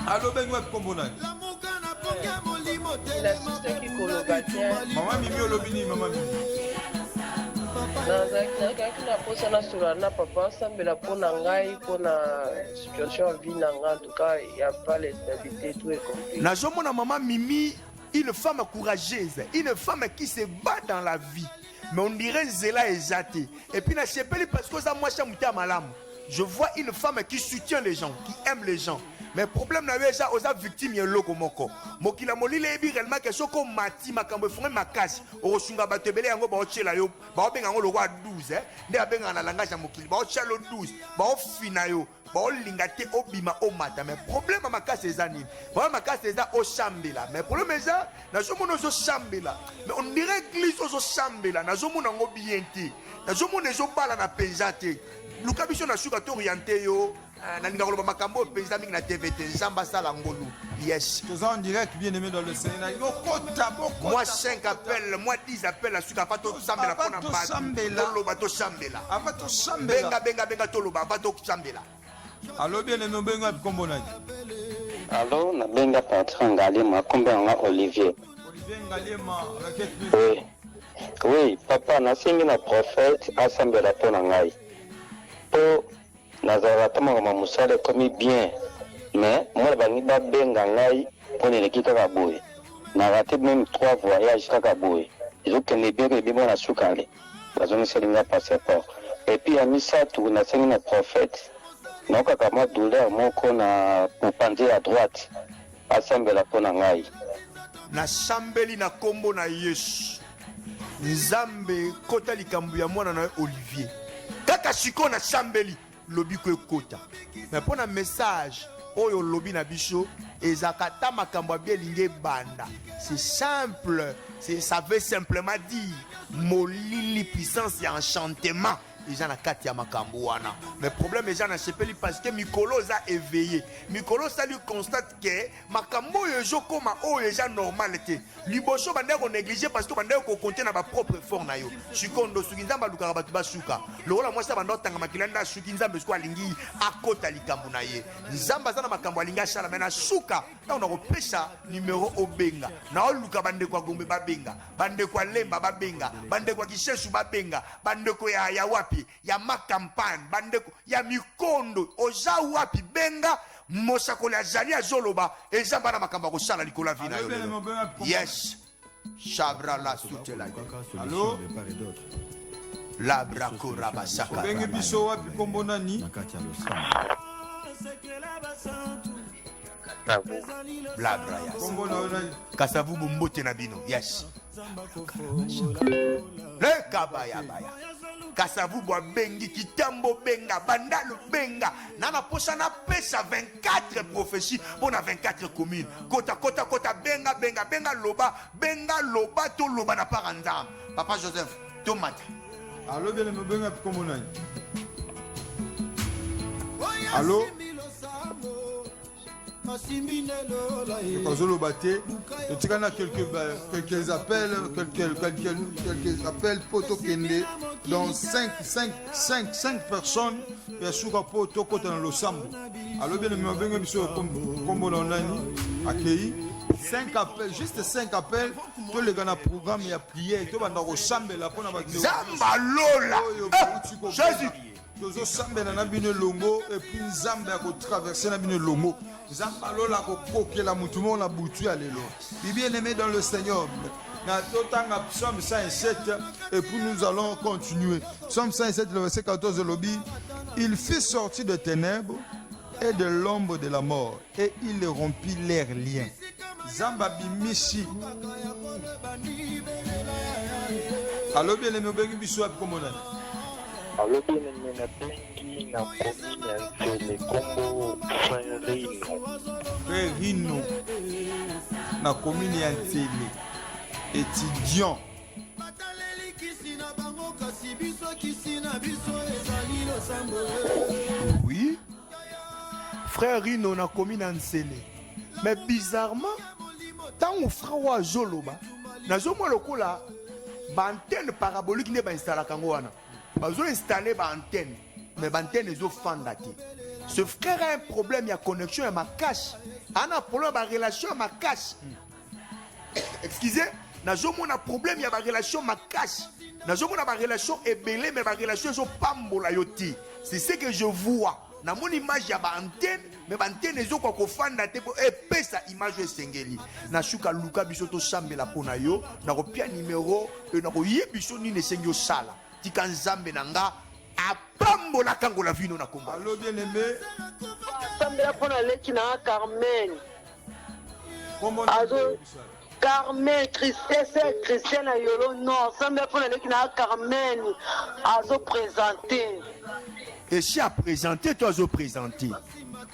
Speaker 1: Allo benga kombona.
Speaker 8: La sister qui colocataire.
Speaker 1: Maman Mimi olobini, maman Mimi.
Speaker 8: nazalaki na posa nasola na papa asambela mpo na ngai mpo na situation ya vie na ngai en tout cas ya pas l'instabilité tout est compris.
Speaker 2: Nazomona maman Mimi, une femme courageuse, une femme qui se bat dans la vie. Mais on dirait Zela et Zate. Et puis na chepeli parce que ça moi chamuta malam. Je vois une femme qui soutient les gens, qui aime les gens. Mais problème na weja oza victime ya loko moko. Mokila molile ebi réellement que soko mati makambo fongé makasi. Osunga batebele yango ba ochela yo. Ba obenga ngo lokwa 12 nde abenga na langage ya mokili. Ba ochela 12. Ba ofina yo. Ba olinga te obima o mata. Mais problème makasi ezani. Ba makasi eza o chambela. Mais problème eza na zomono zo chambela. Mais on dirait église zo chambela. Na zomono ngo bien te. Na zomono zo bala na penzate. Lukabiso na suka to orienté yo. Yes.
Speaker 1: Tous en direct, bien aimé dans le Seigneur.
Speaker 2: Moi 5 appels, moi 10 appels à suka pato sambela pona
Speaker 1: sambela.
Speaker 2: Bato sambela.
Speaker 1: Abato sambela.
Speaker 2: Benga toloba bato sambela.
Speaker 1: Allo bien aimé benga kombona.
Speaker 3: Allo na benga patron Ngalema kombenga Olivier.
Speaker 1: Olivier Ngalema raquette.
Speaker 3: Oui. Oui, papa na singi na prophète asambela pona ngai. Po nazarata mama musale komi bien mais moi bangi ba benga ngai pour les quitter ka boye na raté même 3 voyages kaka boye ils kende bien que bien na sukale bazongi selinga passeport et puis amisa tu na sengi na prophète na kaka ma douleur moko na popandi à droite asambela pona ngai
Speaker 2: na sambeli na kombo na Yesu Nzambe kota likambu ya mwana na Olivier kaka siko na sambeli lobi ko ekota mais pour un message oyo lobi na biso ezakata makambo bielinge banda c'est simple, ça veut simplement dire molili puissance ya enchantement ils ont la katia makambo wana mais problème ils ont chepeli parce que Mikolo a éveillé Mikolo ça lui constate que makambo yo jokoma o déjà normalité liboso bande ko négliger parce que bande ko compter na ba propre effort na yo sikondo sukinzamba lukaka batu basuka lokola moi ça bande tanga makilanda sukinzamba sko alingi akota likambo na ye nzamba za na makambo alinga shala mais na suka na on a repesa numéro obenga na oluka bande kwa gombe babenga bande kwa lemba babenga bande kwa kishesu babenga bande ko ya wapi ya makampagne bandeko ya mikondo oza wapi benga mosakoli azali azoloba ezamba na makambo ko sala likola vina yo yes shabra la sutela
Speaker 1: allo
Speaker 2: la brakora basaka
Speaker 1: bengi biso wapi kombo nani
Speaker 2: la braya
Speaker 1: kombo na
Speaker 2: kasavu bombote na bino yes le kabaya baya kasavu bwa bengi kitambo benga bandalo benga nana posa na pesa 24 prophéties pour na 24 communes kota benga loba to loba na parandam papa Joseph tomate
Speaker 1: allo bien me benga kombo nani allo quelques appels poto kende dans 5 personnes ya suka poto kota na losambo allo bien me benga biso kombo na nani akei 5 appels, juste 5 appels. Tous les gars dans le programme, il y a prié. Tout le monde ressemble là pour nous.
Speaker 2: Zamba Lola. Jésus.
Speaker 1: Tozo sambe na bino longo et puis nzambe a traverser na bino longo. Zamba lola ko kokela mutu mo na butu alelo. Bien aimé dans le Seigneur. Na totanga Psaume 107 et puis nous allons continuer. Psaume 107 le verset 14 lobby, il fit sortir de ténèbres et de l'ombre de la mort et il rompit leurs liens. Zamba bimishi. Allo bien aimé bengi biso akomona.
Speaker 3: Alors, bien aimé, na bengi na commune ya Nzele, Kombo Frère Rino.
Speaker 1: Frère Rino, na commune ya Nzele, étudiant.
Speaker 2: Oui. Frère Rino na commune ya Nzele. Mais bizarrement, tant que frère wa Joloba, na zomo lokola ba antenne parabolique ne ba installa kango wana. Ils ont installé une antenne, mais l'antenne est fandate. Ce frère a un problème, il y a connexion à ma cache. Il a un problème de relation à ma cache. Excusez, il y a un problème, il y a une relation à ma cache. Il y a une relation ébélée, mais une relation pas molayoti. C'est ce que je vois. Dans mon image, il y a une antenne, mais l'antenne est fandate pour épaisser sa image de Sengeli. Na shuka Luka bisoto sambela pona yo, na kopia numéro, na koye biso ni ne sengyo sala. Tika nzambe nanga apambola kango la vino na komba.
Speaker 1: Allo bien aimé.
Speaker 4: Sambela pona leki na Carmen.
Speaker 1: Comment
Speaker 4: Carmen, Christian na yolo non. Sambela pona leki na Carmen. Azo présenté.
Speaker 2: Et si à présenter, toi à présenter.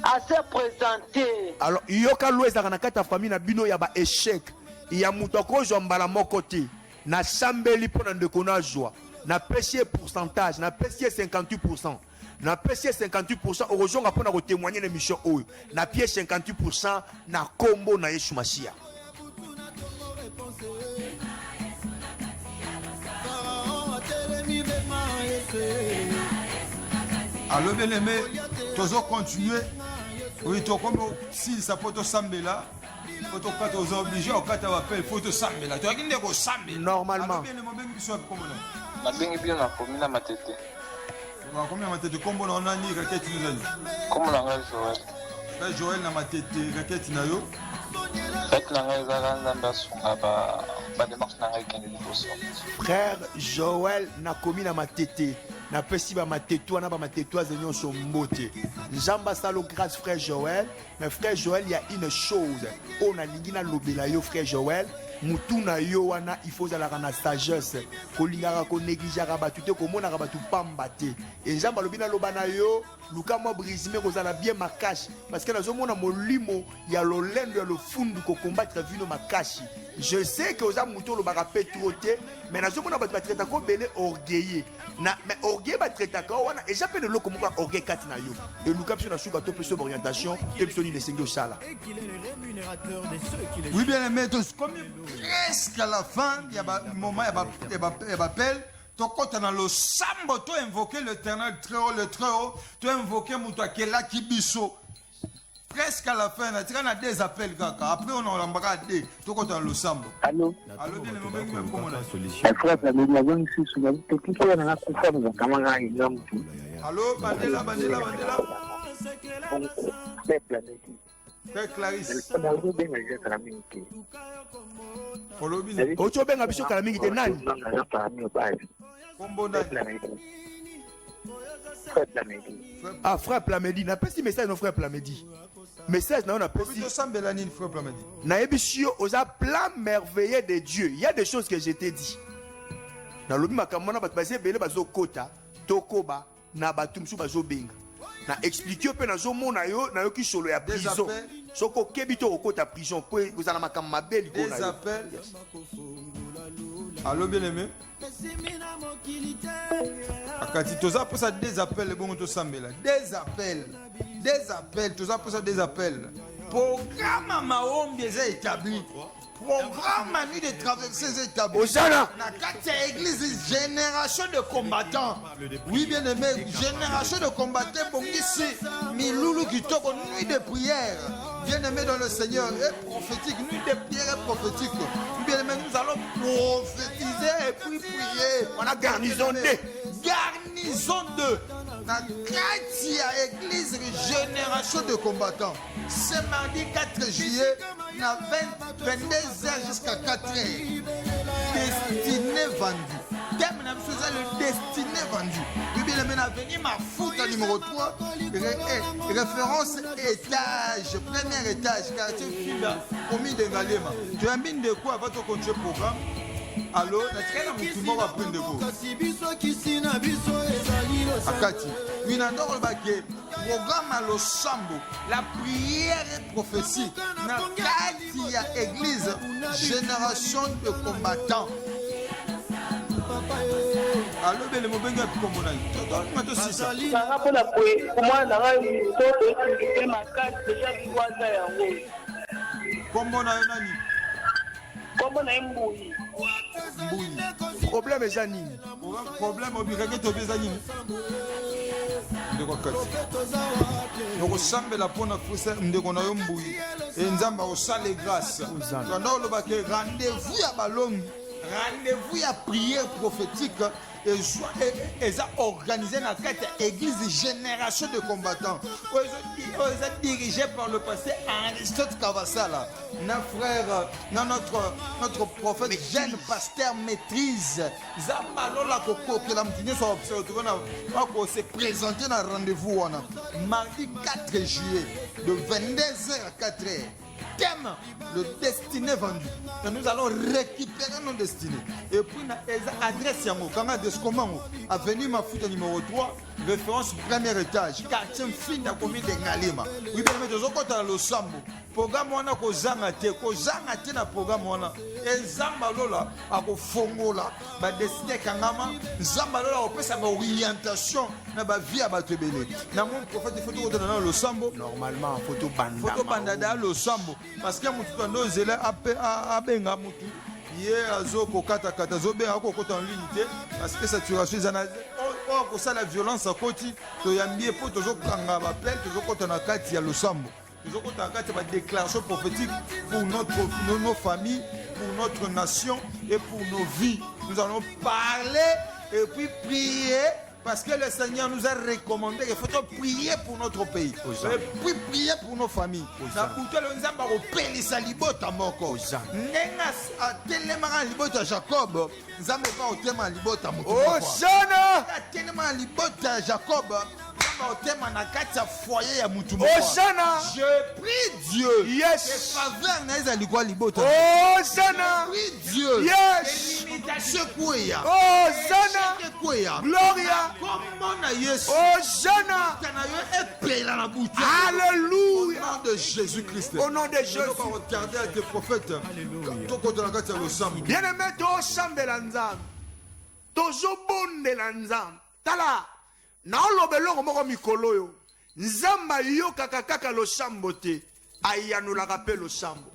Speaker 4: À se présenter.
Speaker 2: Alors, yoka loueza na kata famille na bino ya ba échec. Ya mutoko jombala mokote. Na sambeli pona ndeko na joie. Na pêché pourcentage, na pêché 58%. Na pêché 58%, heureusement après na témoigner l'émission oyo. Na pied 58% na combo na Yeshua Mashia.
Speaker 1: Allo bien aimé, toujours continuer. Oui, tu comme si ça peut te sembler là. Faut te pas aux obligés au cas d'appel, faut te sembler là. Tu as qu'une go sembler.
Speaker 2: Normalement.
Speaker 1: Allo bien aimé, ben qui soit comme là.
Speaker 3: Nabengi bien na commune ya Matete.
Speaker 1: Combien matete kombo na nani raketi nzali?
Speaker 3: Kombo na ngai Joël.
Speaker 1: Frère Joël na matete raketi na yo.
Speaker 3: Fête na ngai ezala nzambe asunga ba démarche na ngai ekende liboso.
Speaker 2: Frère Joël na komi na matete. Na pesi ba matetou na ba matetou azenyo so mbote. Nzamba salo grâce frère Joël. Mais frère Joël, il y a une chose. On a lingi na lobela yo frère Joël. Mutuna yo wana il faut la na sagesse ko lingaka ko négliger batu te ko mona batu pamba te et nzamba lobina lobana yo luka mo brisime ko zala bien makashi parce que nazo mona molimo ya lolendo ya lofundu ko combattre vino makashi. Je sais que oza muto lo baka petroté mais nazo mona batu batreta ko belé orgueilleux na mais orgueil batreta ko wana et j'appelle le comme orgueil kati na yo et luka biso na suka to peso orientation et biso ni les sengyo sala.
Speaker 1: Oui bien aimé, comme presque à la fin, il y a un moment, il y a appel. Tu as dans le sambo, tu as invoqué l'Éternel très haut, le très haut. Tu as invoqué Moutakela Kibiso. Presque à la fin, tu as des appels. Après, on a l'embarras des. Tu as dans le sambo.
Speaker 3: Allô?
Speaker 1: Allô, bien aimé, comment on a
Speaker 3: Frère, la maison ici, sur la petite on a couffé, nous avons gagné l'homme.
Speaker 1: Allô, Bandela. Frère Clarisse.
Speaker 2: Ocho benga biso kala mingi te nani?
Speaker 1: Kombo nani?
Speaker 2: Ah frère Plamedi, na pesi message no frère Plamedi. Message na on a pesi.
Speaker 1: Tu sambela nini frère Plamedi?
Speaker 2: Na ebisio oza plan merveilleux de Dieu. Il y a des choses que je t'ai dit. Na lobi makambo na batu base bele bazo kota, tokoba na batu msu bazo benga. Na expliquer pe na zo mona yo na yo ki solo ya prison. Soko kebito okota prison ko ozala makambo mabeli ko na yo.
Speaker 1: Des appels. Allô bien aimé. Akati toza pour ça des appels le bon to sambela. Des appels. Toza pour ça des appels. Programme maombi est établi. Programme nuit de traversée établi.
Speaker 2: Osana.
Speaker 1: Na kati église génération de combattants. Oui bien aimé, génération de combattants bongisi milulu kitoko nuit de prière. bien-aimés dans le Seigneur, est prophétique. Nous, des prières prophétiques. Bien-aimés, nous allons prophétiser et puis prier.
Speaker 2: On a garnison 2.
Speaker 1: Garnison 2. La Katia, église génération de combattants. Ce mardi 4 juillet, à 22h jusqu'à 4h. Destiné vendu. Thème n'a pas le destiné vendu. Oui, bien, le venu ma foot à numéro 3. Référence étage, premier étage, quartier Fila, commis de Galema. Tu as mis de quoi avant ton continuer le programme? Allô, tu m'as appris de quoi? Akati. Oui, dans le baquet, programme à l'Osambo, la prière et prophétie. Dans Katia, église, génération de combattants. Allô, le mot benga pour comment on a tout ça. Comment on a un ami?
Speaker 4: Comment on a un bouilli?
Speaker 2: Problème est Janine.
Speaker 1: Problème obligatoire de Bezani. De quoi donc au sambe la pona fusa ndeko na yo mbuyi enzamba au sale grâce. Quand le baquet rendez-vous à ballon. Rendez-vous à prière prophétique et ça organisé dans l'église génération de combattants. Ils sont dirigés par le passé Aristote Kavassala. Notre frère, notre prophète, jeune pasteur maîtrise. Zamalola Koko, qui l'a maintenu sur l'observatoire, s'est présenté dans le rendez-vous mardi 4 juillet de 22h à 4h. Thème, le destiné vendu. Et nous allons récupérer nos destinées. Et puis, adresse Yango, Kanga Descoman, avenue Mafuta numéro 3, référence premier étage, quartier fin de la commune de Ngalema. Oui, bien, mais nous avons le Sambo. Programme on a kozangate na programme on a et zamba lola ako fongola ba destiné kangama zamba lola opesa ba orientation na ba vie abatebele na mon prophète photo dans le Sambo
Speaker 2: normalement photo
Speaker 1: banda le Sambo parce que mutu ndo zela abenga mutu ye azoko kata zobe akokota en ligne parce que saturation zana ko ça la violence à côté to yambie po tozo kanga ba appel tozo kota na kati ya le Sambo. Nous avons des déclarations prophétiques pour nos familles, pour notre nation et pour nos vies. Nous allons parler et puis prier parce que le Seigneur nous a recommandé qu'il faut prier pour notre pays. Et puis prier pour nos familles. Jacob. Je prie Dieu.
Speaker 2: Yes.
Speaker 1: Dieu.
Speaker 2: Yes. Gloria. Alléluia.
Speaker 1: Au nom de Jésus-Christ.
Speaker 2: Au nom de Jésus.
Speaker 1: Regardez à tes prophètes.
Speaker 2: Bien-aimé, tosambela nzambe. Tozobondela nzambe. Tala. Na olobelongo moko mikolo yo nzamba yokaka kaka losambo te ayanulaka pe losambo.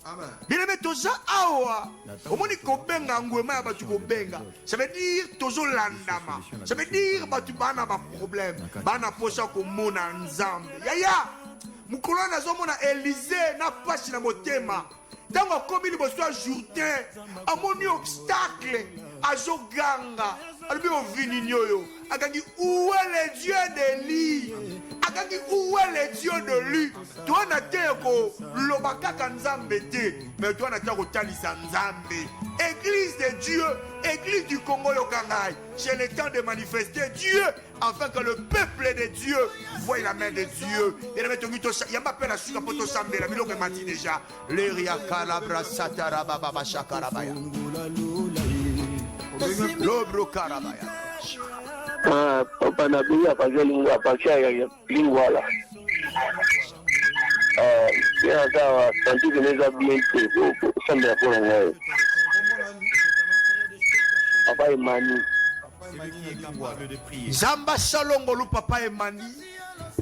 Speaker 2: Bien-aimé toza awa omoni kobenga ngwema ya batu kobenga ça veut dire tozolandama ça veut dire batu bana ba problème bana posa komona nzambe yaya mukolo nazomona Élysée na pasi na motema tango akomi liboso ya Jourdain amoni obstacle azoganga alobi ovini nyoyo akangi où est le Dieu d'Élie akangi où est le Dieu de lui toi na te ko loba kaka nzambe te mais toi na te ko talisa nzambe église de Dieu église du Congo yokangai c'est le temps de manifester Dieu afin que le peuple de Dieu voie la main de Dieu et la mettre to yamba pe la suka poto sambela biloko mati déjà le ria kalabra satara baba shakarabaya l'obro karabaya.
Speaker 3: Papa Nabi a pas lingua lingua là. Il y a ça senti que les habits sont bien pour nous. Papa Emani.
Speaker 2: Zamba Salongo lu Papa Emani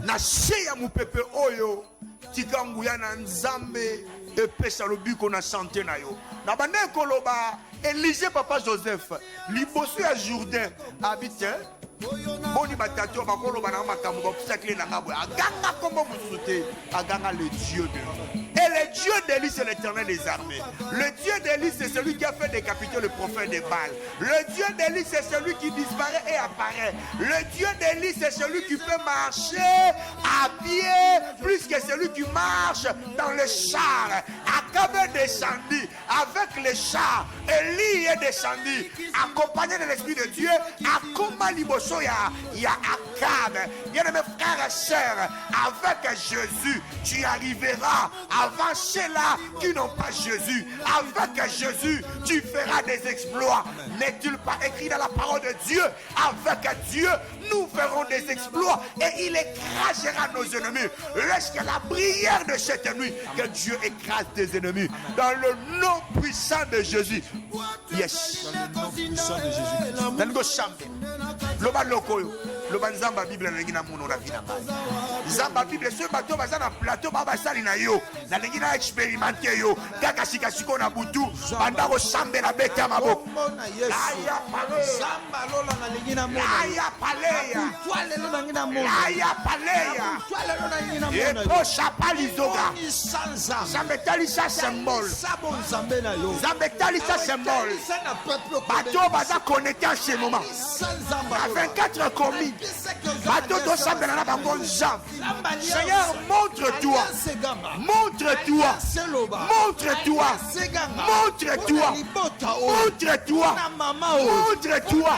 Speaker 2: na seya mupepe oyo tikangu ya na nzambe epesa lobiko na santé na yo. Na bande koloba Élisée Papa Joseph liboso ya Jourdain habite boni batato bakolo bana makambo bakisa kile na ngabo aganga kombo musute aganga le Dieu de Et le Dieu d'Élie, c'est l'Éternel des armées. Le Dieu d'Élie, c'est celui qui a fait décapiter le prophète de Baal. Le Dieu d'Élie, c'est celui qui disparaît et apparaît. Le Dieu d'Élie, c'est celui qui peut marcher à pied plus que celui qui marche dans le char. Akab est descendu avec les chars. Élie est descendu accompagné de l'Esprit de Dieu. Akoma liboso ya Akab. Bien mes frères et sœurs, avec Jésus, tu arriveras avant ceux-là qui n'ont pas Jésus. Avec Jésus, tu feras des exploits. N'est-il pas écrit dans la parole de Dieu? Avec Dieu, nous ferons des exploits et il écrasera nos ennemis. Lorsque la prière de cette nuit, que Dieu écrase tes ennemis dans le nom puissant de Jésus. Yes.
Speaker 1: Dans le nom puissant de Jésus.
Speaker 2: Dans le champ. Loba lokoyo. Loba nzamba Bible na ngina muno na vina mai. Nzamba Bible ce bateau baza na plateau baba sali na yo. Na ngina expérimenter yo. Kaka sika siko na butu. Banda ko chambe na beta maboko. Aya pale.
Speaker 1: Zamba lola na lingina muno.
Speaker 2: Aya paleya.
Speaker 1: Toile lo na ngina muno.
Speaker 2: Aya paleya.
Speaker 1: Toile lo na ngina muno.
Speaker 2: Epo chapali zoga.
Speaker 1: Ni sanza.
Speaker 2: Zambe tali sa symbole.
Speaker 1: Sabo nzambe na yo.
Speaker 2: Zambe tali sa symbole. Bateau baza connecté en ce moment. À 24 commis. Bateau to sambela na bango Jean. Seigneur, montre-toi. Montre-toi. Montre-toi. Montre-toi. Montre-toi. Montre-toi.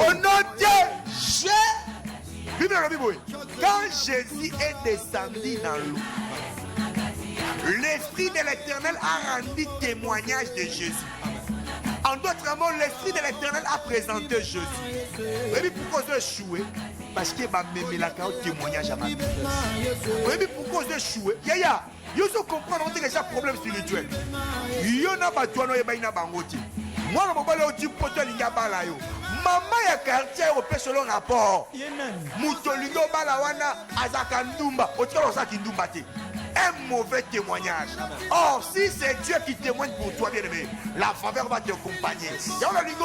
Speaker 2: Au nom de Jésus. Quand Jésus est descendu dans l'eau, l'Esprit de l'Éternel a rendu témoignage de Jésus. En d'autres mots, l'Esprit de l'Éternel a présenté Jésus. Et puis pourquoi je échoué? Parce que ma mémélaka au témoignage à ma vie. Et puis pourquoi je échoué? Yaya, il faut comprendre que c'est un problème spirituel. Il y a un batuano et baina bangoti. Moi, je ne sais pas si je suis maman ya quartier au selon rapport. Moutolingo balawana azaka ndumba. Otiko sa kindumba te. Un mauvais témoignage. Or, si c'est Dieu qui témoigne pour toi, bien aimé, la faveur va te accompagner. Aujourd'hui,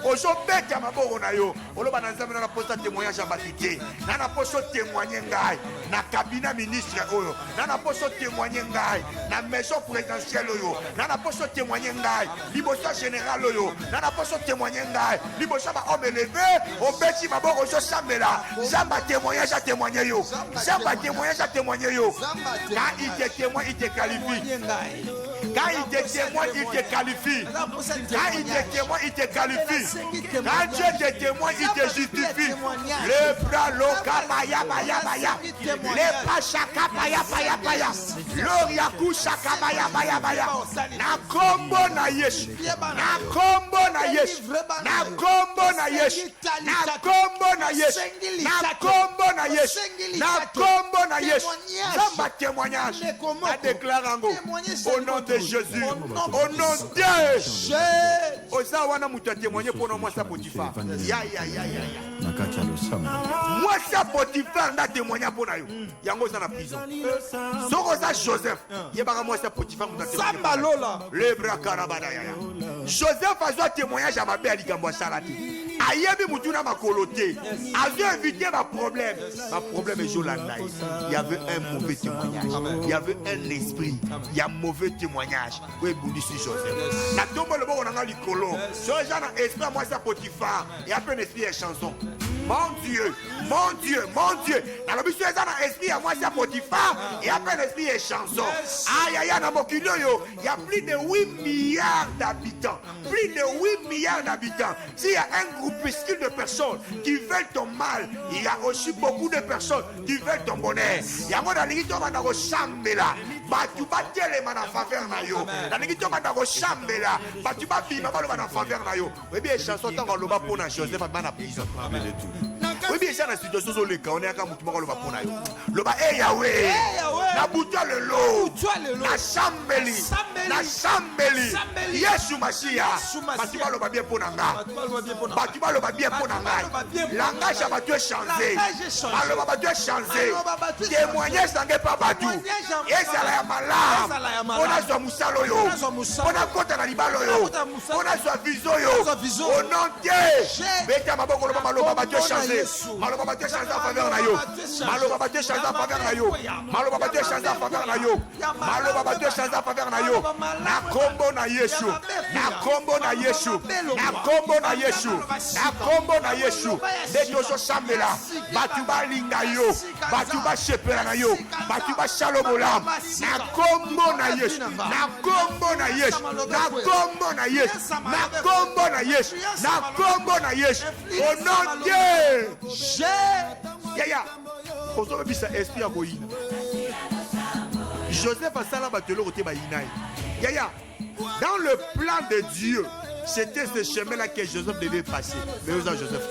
Speaker 2: ozobeta maboko na yo oloba na nzambe na posta témoignage ya batike na poso témoigner ngai na cabinet ministre oyo na poso témoigner ngai na maison présidentielle oyo na poso témoigner ngai liboso général oyo na poso témoigner ngai liboso ba homme élevé obeti maboko zo sambela zamba témoignage à témoigner yo zamba témoignage à témoigner yo quand il te témoigne il te qualifie. Quand il te témoigne, il te qualifie. Quand il te témoigne, il te qualifie. Quand Dieu te témoigne, il te justifie. Le bras loka baya baya baya. Le pachaka baya baya baya. L'oriaku shaka baya baya baya. Na kombo na yesh. Na kombo na yesh. Na kombo na yesh. Na kombo na yesh. Na kombo na yesh. Na kombo na yesh. Zamba témoignage. A déclaré en gros. Au nom de Jésus, au nom de Jésus. Osa wana mutu témoigner pour moi ça Potiphar. Ya. Moi ça Potiphar n'a témoigné pour na yo. Yango za na prison. Soko za Joseph. Yebaka moi ça Potiphar mutu témoigner. Samba lola. Le bras karabada ya. Joseph a témoignage à ma belle likambo salati. Ayebi mutu na makoloté. Avait évité ma problème. Ma problème est Jolanda. Il y avait un mauvais témoignage. Il y avait un esprit. Il y a un mauvais témoignage. Oui, Boudissi Joseph. Na tombe le bon on a l'icolo. Ce genre esprit moi ça Potiphar. Et après un esprit et chanson. Mon Dieu, mon Dieu, mon Dieu. Dans le monsieur dans esprit à moi ça Potiphar. Et après un esprit et chanson. Aïe aïe na mokilo yo. Il y a plus de 8 milliards d'habitants. Plus de 8 milliards d'habitants. S'il y a un groupuscule de personnes qui veulent ton mal, il y a aussi beaucoup de personnes qui veulent ton bonheur. Il y a moi dans l'église on va chambela. Batu batelema na faveur na yo. Dans l'église on va chambela. Batu ba bima ba na faveur na yo. Oui bien chanson tant loba pour na Joseph ba na prison. Amen. Oui bien ça na situation zo le ka on est ka mutu ba loba pour na yo. Loba eh Yahweh. Na buta le lo. Na chambeli. Na chambeli. Yesu Mashia. Batu ba loba bien pour na nga. Batu ba loba bien pour na nga. Langage va te changer. Alors va te changer. Témoignage sangue pas batu. Et ça la malade. On a son musalo yo. On a kota na libalo yo. On a son viso yo. Au nom de Beta maboko lo malo ba te changer. Malo ba te changer en faveur na yo. Malo ba te changer en faveur na yo. Malo ba te échangé en faveur na yo. Maloba bato échangé en faveur na yo. Na kombo na Yesu. Na kombo na Yesu. Na kombo na Yesu. Na kombo na Yesu. De tozo sambela. Batu ba linga yo. Batu ba shepela na yo. Batu ba shalobolam. Na kombo na Yesu. Na kombo na Yesu. Na kombo na Yesu. Na kombo na Yesu. Na kombo na Yesu. Au nom de Jésus. Yaya. Ozo bisa esprit akoyina. Joseph a sala batelo côté ba yinaï. Yaya. Dans le plan de Dieu, c'était ce chemin-là que Joseph devait passer. Mais Osa Joseph,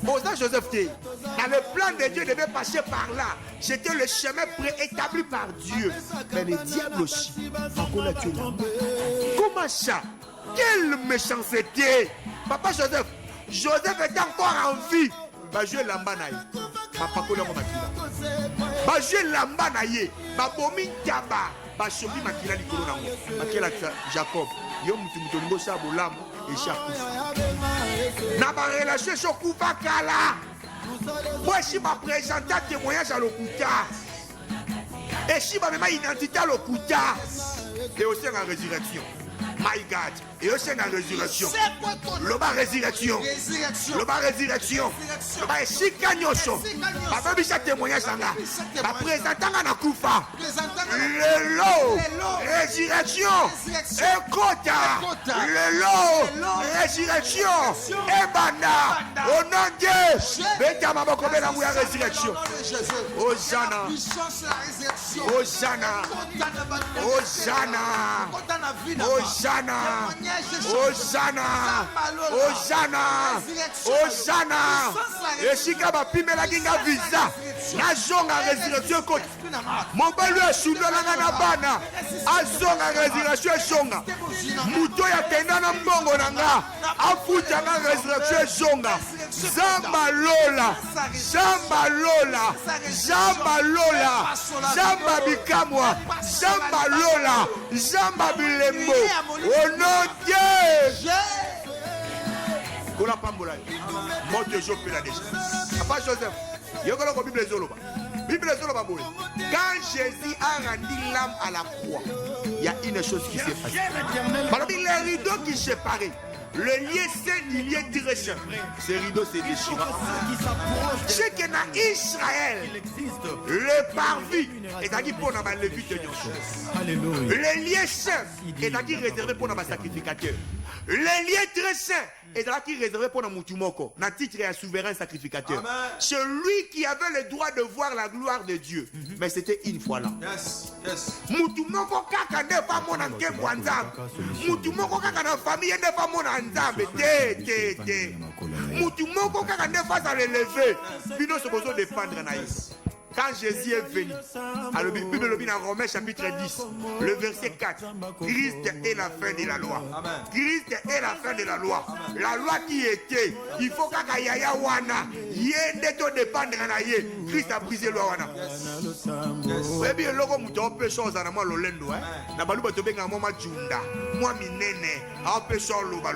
Speaker 2: Osa Joseph, dans le plan de Dieu devait passer par là. C'était le chemin préétabli par Dieu. Mais le diable aussi. Comment ça? Quelle méchanceté! Papa Joseph, Joseph est encore en vie. Bah je l'ambanaï. Papa Kola Makila. Bah je l'ambanaï. Bah bomi taba. Bah chobi makila likolo nango. Makila Jacob. Yo mutu ngo sa bolam et chaque. Na ba relation so kufa kala. Moi si ma présenter témoignage à l'okuta. Et si ma même identité à l'okuta. Et aussi en résurrection. My God. Et aussi la résurrection. Le bas résurrection. Le bas résurrection. Le bas chicanyoso. Papa bicha témoignage là. Ma présentant à Koufa. Le lot. Résurrection. Et Kota. Le lot. Résurrection. Et Banda. Au nom de Dieu. Beta mama comme la mouya résurrection. Hosanna. Hosanna. Hosanna. Hosanna. Hosanna, Hosanna, Hosanna. Et si kaba pimela kinga visa, na zonga résurrection côté. Mon belu est sous la bana, a zonga résurrection zonga. Muto ya tena na mbongo nanga, a futa na résurrection zonga. Zamba Lola, Zamba Lola, Zamba Lola, Zamba Bikamwa, Zamba Lola, Zamba Bilembo. Au nom de Dieu. Kola pambola. Mon Dieu, je peux la déjà. Papa Joseph, yokolo ko Bible zoloba. Bible zoloba boy. Quand Jésus a rendu l'âme à la croix, il y a une chose qui s'est passée. Parmi les rideaux qui séparaient, le lieu saint du lieu très saint. Ces rideaux se déchirent. C'est que dans Israël, le parvis est à dire pour la levite de Dieu. Le lieu saint est à dire réservé pour les sacrificateurs. Le lieu très saint est à dire réservé pour les moutumoko. Dans titre et un souverain sacrificateur. Amen. Celui qui avait le droit de voir la gloire de Dieu. Mais c'était une fois là. Moutumoko kaka ne pas mon anke mwanzam. Moutumoko kaka na famille ne pas mon anzam. Te. Moutumoko kaka ne pas à l'élever. Puis nous sommes besoin de dépendre naïs. Quand Jésus est venu, à la Bible dans Romains chapitre 10, le verset 4, Christ est la fin de la loi. Amen. Christ est la fin de la loi. Amen. La loi qui était, il faut qu'à yaya wana, yende to dépendre na ye. Christ a brisé la loi wana. Oui bien logo muto pe chose na moi lolendo na baluba to benga moma junda. Moi minene, a pe so loba.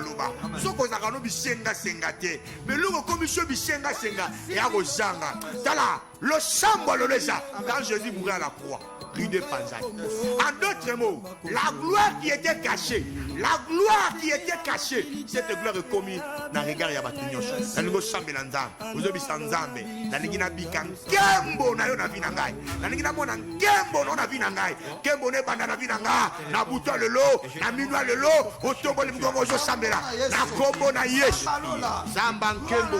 Speaker 2: Soko za kano bisenga sengate. Mais logo commission bisenga senga et a kozanga. Tala le chambre le déjà quand Jésus mourait à la croix. Ridé Panzai. En d'autres mots, la gloire qui était cachée, cette gloire est commise dans le regard de Yabatunyosh. Dans le chambre l'anzam, vous avez sanzambe, dans le gina bikan, kembo na yo na vinangai, dans le gina mona kembo na vinangai, kembo ne banda na vinanga, na buto le lo, na minwa le lo, otombo le mgongo jo sambela, na kombo na yesh, zamban kembo,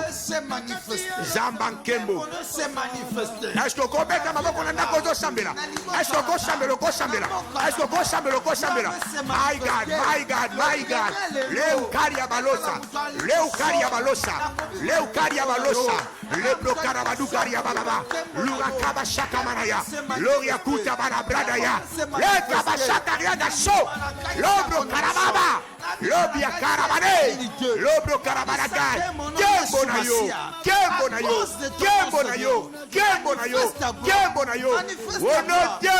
Speaker 2: est-ce que vous avez un sambela? Est-ce que vous avez un sambela? Est-ce que vous avez un sambela? My God. Leucaria balosa. Lebro karabadu karia balaba. Lura kaba shaka manaya. Loria kuta balabradaya. Le kaba shaka riada show. Lobro karababa. Lobia karabane. Lobro karabanagai. Kembo na yo. Oh non Dieu.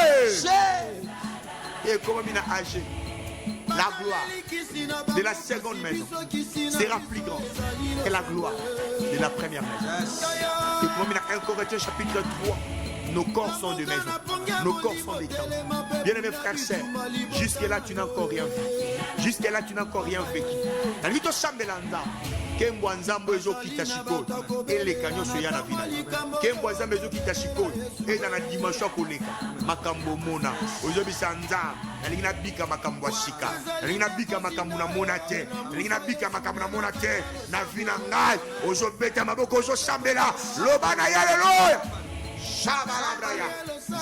Speaker 2: Et comme il a âgé. La gloire de la seconde maison sera plus grande que la gloire de la première maison. Et comme il a 1 Corinthiens chapitre 3, Nos corps sont de maison. Nos corps sont des temples. Bien-aimés frères et sœurs, jusque-là, tu n'as encore rien vu. Jusque-là, tu n'as encore rien vécu. Nalito Sambelanda. Kembo Nzambo ezo kita shikol. Et les canyons se yana vina. Kembo Nzambo ezo kita shikol. Et dans la dimension koleka. Makambo mona. Ozobi sanza. Nalina bika makambo shika. Nalina bika makambo na mona te. Nalina bika makambo na mona te. Na vina ngai. Ozo beta maboko ozo sambela. Lobana ya leloya. Shabalabraya.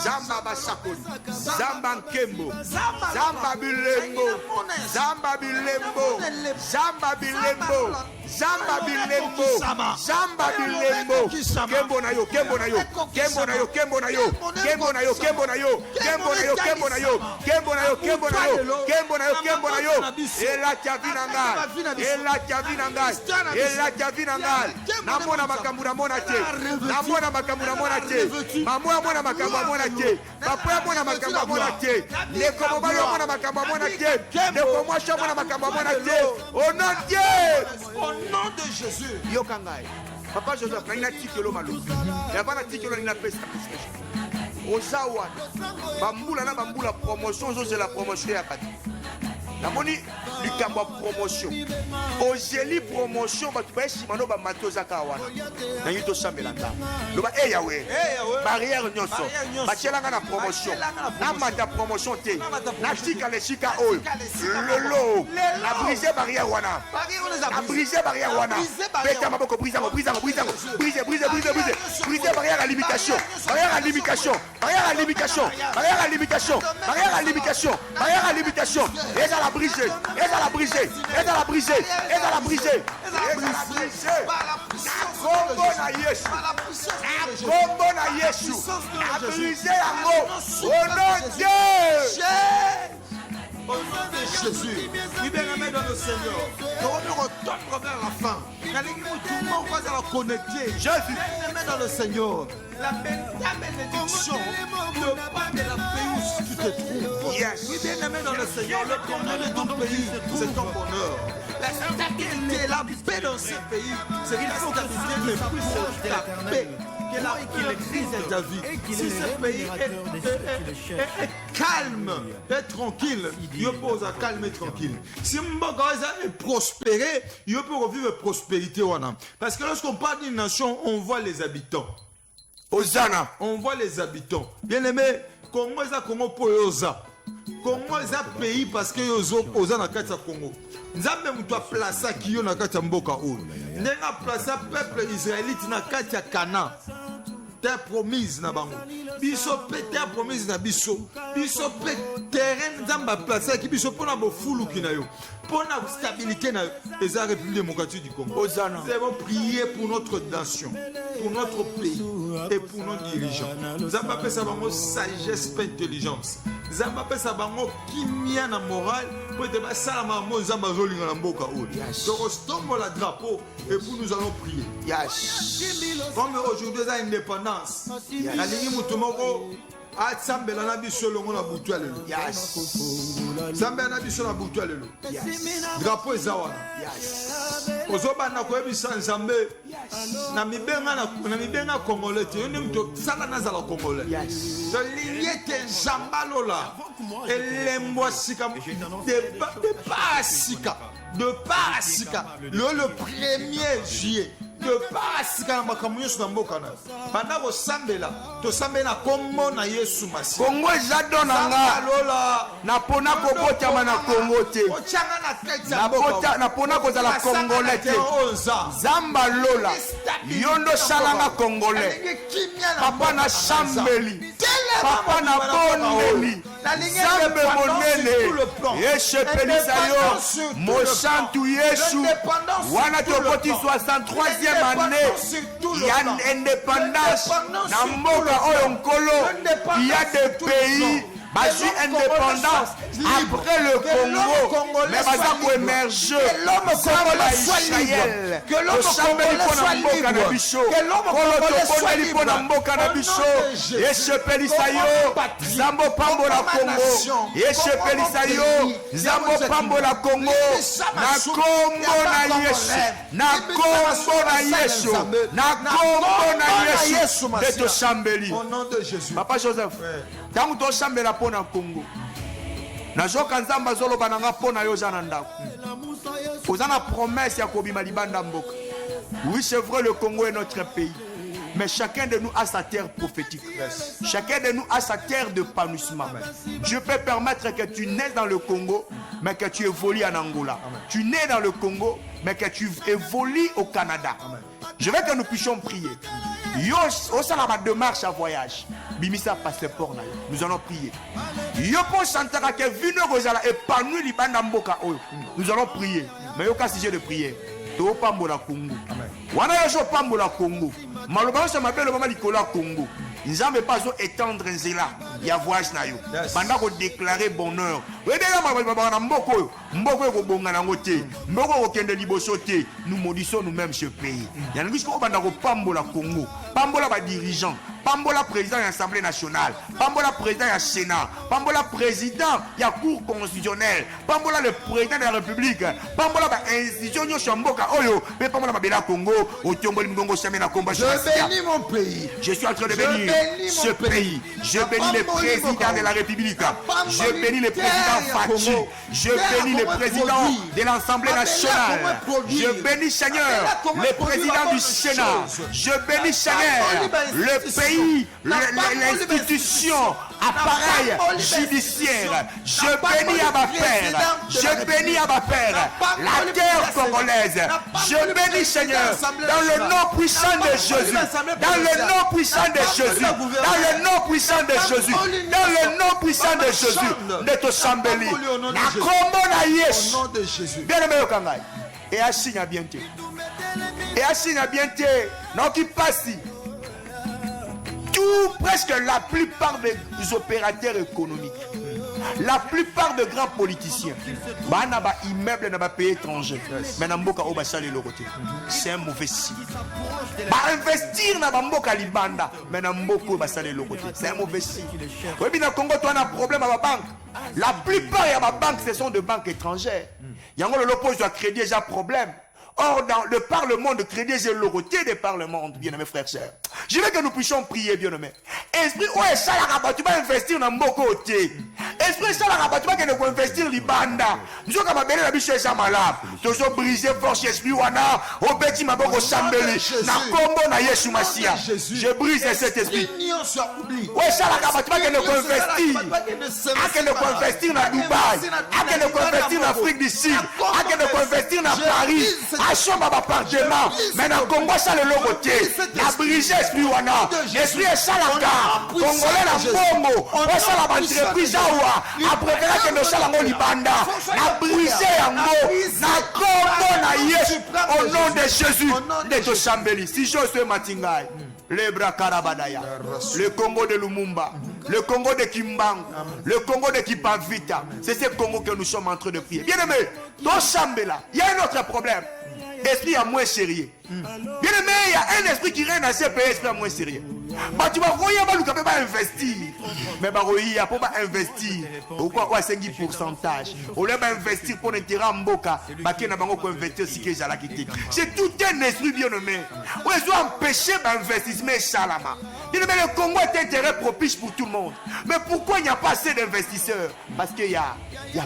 Speaker 2: Zamba basakoli. Zamba nkembo. Zamba bilembo. Zamba bilembo. Zamba bilembo. Zamba bilembo. Zamba bilembo. Kembo na yo. Kembo na yo. Kembo na yo. Kembo na yo. Kembo na yo. Kembo na yo. Kembo na yo. Kembo na yo. Kembo na yo. Kembo na yo. Kembo na yo. Kembo na yo. Ela chavina ngai. Ela chavina ngai. Ela chavina ngai. Namona makambu na mona te. Namona makambu na mona te. Mamwa mona makambu na mona te. Papa mona makambu na mona te. Leko mobayo mona makambu na mona te. Leko mwasha mona makambu na mona te. Au nom de Dieu.
Speaker 1: Au nom de Jésus.
Speaker 2: Yokangai. Papa Joseph, na ina tikelo malobi. Ya bana tikelo na pesa. Osawa. Bambula na bambula promotion, c'est la promotion ya kati. La moni likamba promotion. Ozeli promotion ba tuba simano ba matoza kawana. Na yito sambelanga. Loba Yahweh. Barrière nyonso. Ba chelanga na promotion. Na mata promotion te. Na tika le shika oyo. Lolo. Na briser barrière wana. Na briser barrière wana. Beta maboko briser barrière à limitation. Barrière à limitation. Barrière à limitation. Barrière à limitation. Barrière à limitation. Barrière à limitation. Et ça la briser. Et ça la briser. Et ça la briser. Et ça la briser. Et ça la briser. Combo na Yesu. Combo na Yesu. A briser yango. Au nom de Dieu.
Speaker 1: Au nom de Jésus, libérez-moi dans le Seigneur. Nous retournons vers la fin. Tout le monde va connecter. Jésus, libérez-moi dans le Seigneur. La bénédiction ne pas de la pays où tu te trouves.
Speaker 2: Yes.
Speaker 1: Libérez-moi dans le Seigneur. Le bonheur de ton pays, c'est ton bonheur. La stabilité, la paix dans ce pays, c'est la stabilité le plus c'est la paix. Que la crise de ta vie. Si ce pays est calme, est tranquille, il peut à calme et tranquille. Si Mbogaza est prospéré, il peut revivre prospérité. Parce que lorsqu'on parle d'une nation, on voit les habitants.
Speaker 2: Hosanna.
Speaker 1: On voit les habitants. Bien aimé, Congo est à Congo pour Yosa. Congo est un pays parce que Yosa Osa na kati ya Congo. Nzambe mutu a placé qui yo na kati ya mboka oyo. Ndenga placé peuple israélite na kati ya Canaan. Terre promise na bango. Biso pe terre promise na biso. Biso pe terrain nzamba placé ki biso pona bo fulu ki na yo. Pona stabilité na eza République démocratique du Congo.
Speaker 2: Hosanna.
Speaker 1: Nous avons prié pour notre nation, pour notre pays et pour nos dirigeants. Nous avons appelé ça bango sagesse et intelligence. Nous avons appelé ça bango kimia na morale pour être salama mo nzamba zolinga na mboka oyo. Donc on la drapeau et pour nous allons prier. Comme aujourd'hui la indépendance. La ligne mutumoko atsambela na biso longo na butu ya lelo. Zambela na biso na butu ya lelo. Drapeau ezawana. Ozoba na koyebisa Nzambe na mibenga congolais te yoni mto sala na zala congolais. To liete Nzambalola elembo sika de pasika le 1er juillet de pasika na makambo nyonso na mboka na banda kosambela tosambela kombo na Yesu Masi.
Speaker 2: Congo eza nanga
Speaker 1: lola
Speaker 2: na pona kobotama na Congo te.
Speaker 1: Ochanga na kati ya mboka
Speaker 2: na pona kozala congolais te. Zamba lola yondo salanga congolais. Papa na sambeli. Papa na boneli. Zambe monene. Yeshepelisa yo. Mosantu Yesu. Wana tokoti 63e année. Il y a une indépendance. Na mboka oyo nkolo. Il y a des pays. Basu indépendance après le Congo, mais baza ko émerger.
Speaker 1: Que l'homme congolais soit libre. Que l'homme congolais soit libre. Que l'homme congolais soit libre.
Speaker 2: Zambo pambola Congo. Yeshepelisa yo. Zambo pambola Congo. Na kombo na Yesu. Na kombo na Yesu. Na kombo na Yesu. Beto Chambeli.
Speaker 1: Au nom de Jésus.
Speaker 2: Papa Joseph. Tangu to chambela pona Congo. Na joka nzamba zolo bananga pona yo jana ndako. Ozana promesse ya kobima libanda mboka. Oui, c'est vrai, le Congo est notre pays. Mais chacun de nous a sa terre prophétique. Chacun de nous a sa terre d'épanouissement. Dieu peut permettre que tu naises dans le Congo, mais que tu évolues en Angola. Tu nais dans le Congo, mais que tu évolues au Canada. Je veux que nous puissions prier. Yo, ça la démarche à voyage. Bimisa passeport na yo. Nous allons prier. Yo pour santara que vino rozala épanoui libanda mboka oyo. Nous allons prier. Mais yo ka sujet de prière. To pambola Congo. Wana yo pambola Congo. Maloba ça m'appelle le moment Nicolas Congo. Nzambe pas étendre nzela ya voyage na yo. Banda ko déclarer bonheur. Wedela na mboko yo. Mboko ko bonga na ngote. Mboko ko kende liboso te. Nous maudissons nous-mêmes ce pays. Ya ngi ko banda ko pambola Congo. Pambola ba dirigeant. Pambola président de l'Assemblée nationale, Pambola président de la Sénat, Pambola président de la Cour constitutionnelle, Pambola le président de la République, Pambola institution de Chamboka Oyo, mais Pambola Babela Congo, Otomboli Mgongo Samena Komba.
Speaker 1: Je bénis mon pays.
Speaker 2: Je suis en train de bénir ce pays. Je bénis le président de la République. Je bénis le président Fachi. Je bénis le président de l'Assemblée nationale. Je bénis Seigneur, le président du Sénat. Je bénis Seigneur, le pays. L'institution, appareil judiciaire, je bénis à ma père, je bénis à ma père, la terre congolaise, je bénis Seigneur, dans le nom puissant de Jésus, dans le nom puissant de Jésus, dans le nom puissant de Jésus, dans le nom puissant de Jésus, de Toshambeli, la combo na Yesu, bien aimé au Kangai, et Achille a bien été, et Achille a bien été, non qui passe. Presque la plupart des opérateurs économiques, la plupart de grands politiciens, banaba immeuble dans pays étranger, mais dans Mboka Obasale le côté, c'est un mauvais signe. Investir dans Mboka Libanda, mais dans Mboka Obasale le côté, c'est un mauvais signe. Oui, mais dans le Congo, tu as un problème à la banque. La plupart de ma banque, ce sont des banques étrangères. Il y a un l'oppose de crédit déjà problème. Or, dans le Parlement de crédit, j'ai l'autorité des parlements, bien-aimés frères et sœurs. Je veux que nous puissions prier, bien-aimés. Esprit, ouais, ça, la rabat, tu vas investir dans mon côté. Esprit, ça, la rabat, tu vas investir dans l'Ibanda. Nous sommes capables de la biche, ça, malade. Nous sommes brisés, force, esprit, wana, au petit, ma boko, sambeli. Na combo, na yesu, masia. Je brise cet esprit. Ouais, ça, la rabat, tu vas investir. À quel point investir dans Dubaï. À quel point investir dans l'Afrique du Sud. À quel point investir dans Paris. Achoma appartement, mais dans Congo ça le logoté, la brisé esprit wana, esprit est salaka, congolais la bombo, on ça la entreprise awa, après que nous salango libanda, la brisé yango, na Congo na Yesu, au nom de Jésus, de Toshambeli, si Josué Matingai, le bras Karabadaya, le Congo de Lumumba, le Congo de Kimbangu, le Congo de Kipavita, c'est ce Congo que nous sommes en train de prier. Bien aimé, Toshambela, il y a un autre problème. Esprit à moins sérieux. Bien aimé, il y a un esprit qui règne dans ce pays, esprit à moins sérieux. Bah, tu vas voir, tu vas pas investir. Mais bah, il faut pas investir. Pourquoi 5 pourcentage? On va investir pour l'intérêt en Mboka. Bah, qui n'a pas investir si que j'ai la quitté. C'est tout un esprit bien nommé. On doit empêcher l'investissement Salama. Bien aimé, le Congo est un intérêt propice pour tout le monde. Mais pourquoi il n'y a pas assez d'investisseurs? Parce qu'il y a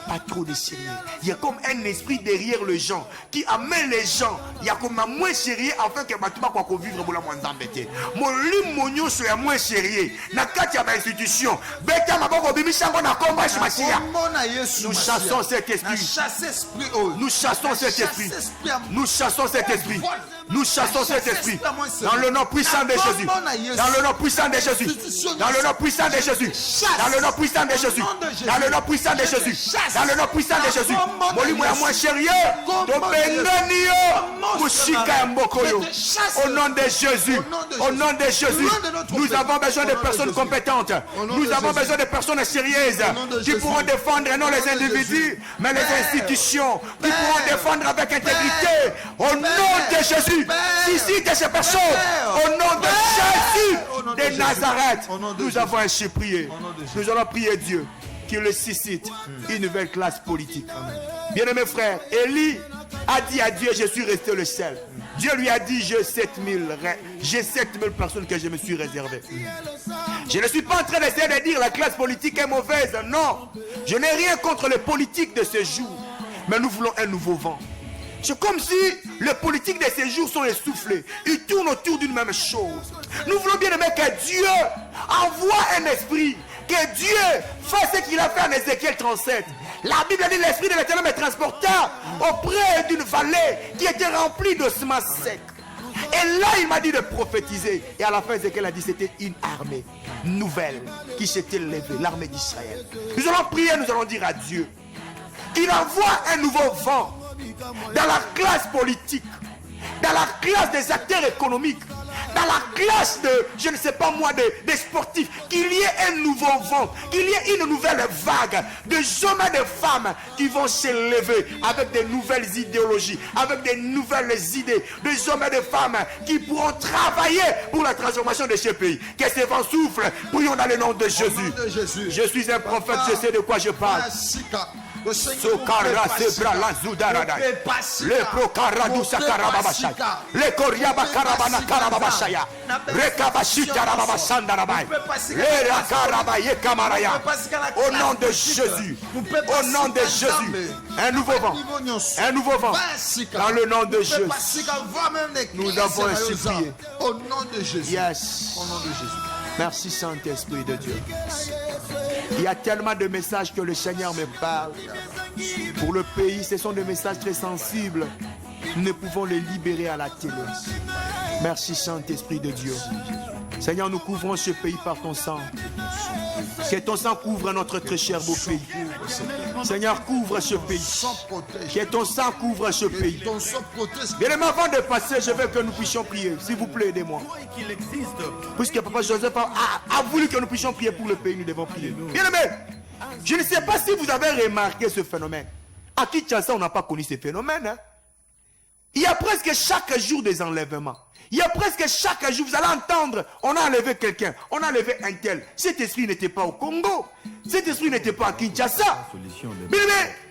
Speaker 2: pas trop de sérieux. Il y a comme un esprit derrière les gens qui amène les gens. Il y a comme un moins sérieux afin que tu vas vivre pour la moins embêté. Mon lit, mon niou, soit moins sérieux. Na katia ba institution. Beka maboko bimishango na komba shimasia. Nous chassons cet esprit. Nous chassons cet esprit. Nous chassons cet esprit. Nous chassons cet esprit dans le nom puissant de Jésus. Dans le nom puissant de Jésus. Dans le nom puissant de Jésus. Dans le nom puissant de Jésus. Dans le nom puissant de Jésus. Dans le nom puissant de Jésus. Molimo ya moins chérie. Au nom de Jésus. Au nom de Jésus. Nous avons besoin de personnes compétentes. Nous avons besoin de personnes sérieuses qui pourront défendre non les individus, mais les institutions, qui pourront défendre avec intégrité. Au nom de Jésus, suscite ces personnes. Au nom de Jésus de Nazareth, nous avons ainsi prié. Nous allons prier Dieu qu'il le suscite une nouvelle classe politique. Bien-aimés frères, Élie a dit à Dieu, je suis resté le seul. Dieu lui a dit, j'ai 7000 personnes que je me suis réservées. Je ne suis pas en train d'essayer de dire la classe politique est mauvaise. Non, je n'ai rien contre les politiques de ce jour. Mais nous voulons un nouveau vent. C'est comme si les politiques de ces jours sont essoufflés. Ils tournent autour d'une même chose. Nous voulons bien aimer que Dieu envoie un esprit. Que Dieu fasse ce qu'il a fait en Ézéchiel 37. La Bible dit l'esprit de l'Éternel me transporta auprès d'une vallée qui était remplie d'ossements secs. Et là, il m'a dit de prophétiser. Et à la fin, Ézéchiel a dit c'était une armée nouvelle qui s'était levée, l'armée d'Israël. Nous allons prier, nous allons dire à Dieu qu'il envoie un nouveau vent dans la classe politique, dans la classe des acteurs économiques, dans la classe de, je ne sais pas moi, des sportifs, qu'il y ait un nouveau vent, qu'il y ait une nouvelle vague de hommes et de femmes qui vont se lever avec des nouvelles idéologies, avec des nouvelles idées, des hommes et de femmes qui pourront travailler pour la transformation de ce pays. Que ce vent souffle, prions dans le nom de Jésus. Je suis un prophète, je sais de quoi je parle. Sokara sebra la zudarada. Le prokaradu sakarababasha. Le koriaba karabana karababashaya. Rekabashita rababasandarabai. Le rakarabaye kamaraya. Au nom de Jésus. Au nom de Jésus. Un nouveau vent. Un nouveau vent. Dans le nom de Jésus. Nous avons ainsi prié.
Speaker 1: Au nom de Jésus.
Speaker 2: Yes.
Speaker 1: Au nom de Jésus.
Speaker 2: Merci Saint-Esprit de Dieu. Il y a tellement de messages que le Seigneur me parle. Pour le pays, ce sont des messages très sensibles. Nous ne pouvons les libérer à la télé. Merci Saint-Esprit de Dieu. Seigneur, nous couvrons ce pays par ton sang. Que ton sang couvre notre très cher beau pays. Seigneur, couvre ce pays. Que ton sang couvre ce pays. Bien aimé, avant de passer, je veux que nous puissions prier. S'il vous plaît, aidez-moi. Puisque Papa Joseph a voulu que nous puissions prier pour le pays, nous devons prier. Bien aimé, je ne sais pas si vous avez remarqué ce phénomène. À Kinshasa, on n'a pas connu ce phénomène. Hein? Il y a presque chaque jour des enlèvements. Il y a presque chaque jour, vous allez entendre, on a enlevé quelqu'un, on a enlevé un tel. Cet esprit n'était pas au Congo. Cet esprit n'était pas à Kinshasa. Mais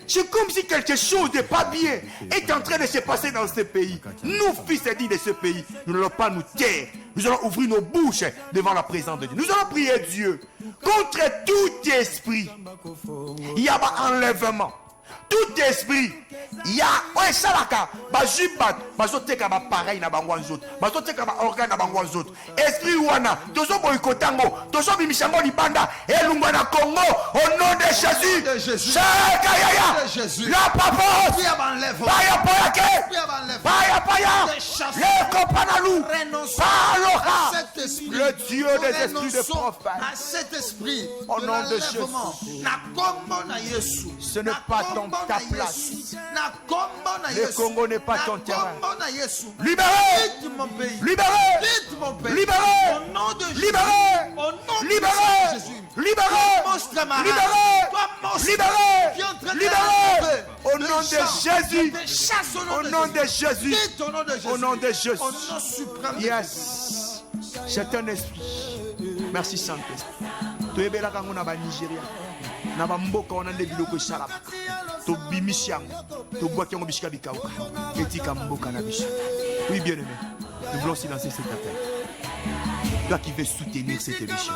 Speaker 2: c'est comme si quelque chose de pas bien est en train de se passer dans ce pays. Nous, fils et dits de ce pays, nous n'allons pas nous taire. Nous allons ouvrir nos bouches devant la présence de Dieu. Nous allons prier Dieu contre tout esprit. Il y a un enlèvement. Tout esprit, il y a un salaka, bajibat, bazoteka ba pareil na bangwa nzoto, bazoteka ba organe na bangwa nzoto. Esprit wana, tozo boykotango, tozo bimishango libanda, elungwa na Congo au nom de Jésus. Jésus. La papa, paya poyake, paya, le kopanalou, paloha, le Dieu des esprits de prophète.
Speaker 1: À cet esprit,
Speaker 2: au nom de Jésus. Ce n'est pas ta place. Le Congo n'est pas ton terrain. Libérez! Libérez! Libérez! Au nom de Jésus. Au nom de Jésus. Au nom de Jésus. Yes. C'est un esprit. Merci Saint-Esprit. Tu es bella quand on a Nigeria. Naba mboka on a des biloko salabaka. To bimisiam. To boaki on bishika bikauka. Etika mboka na bisha. Oui bien aimé. Nous voulons silencer cet appel. Toi qui veux soutenir cette émission.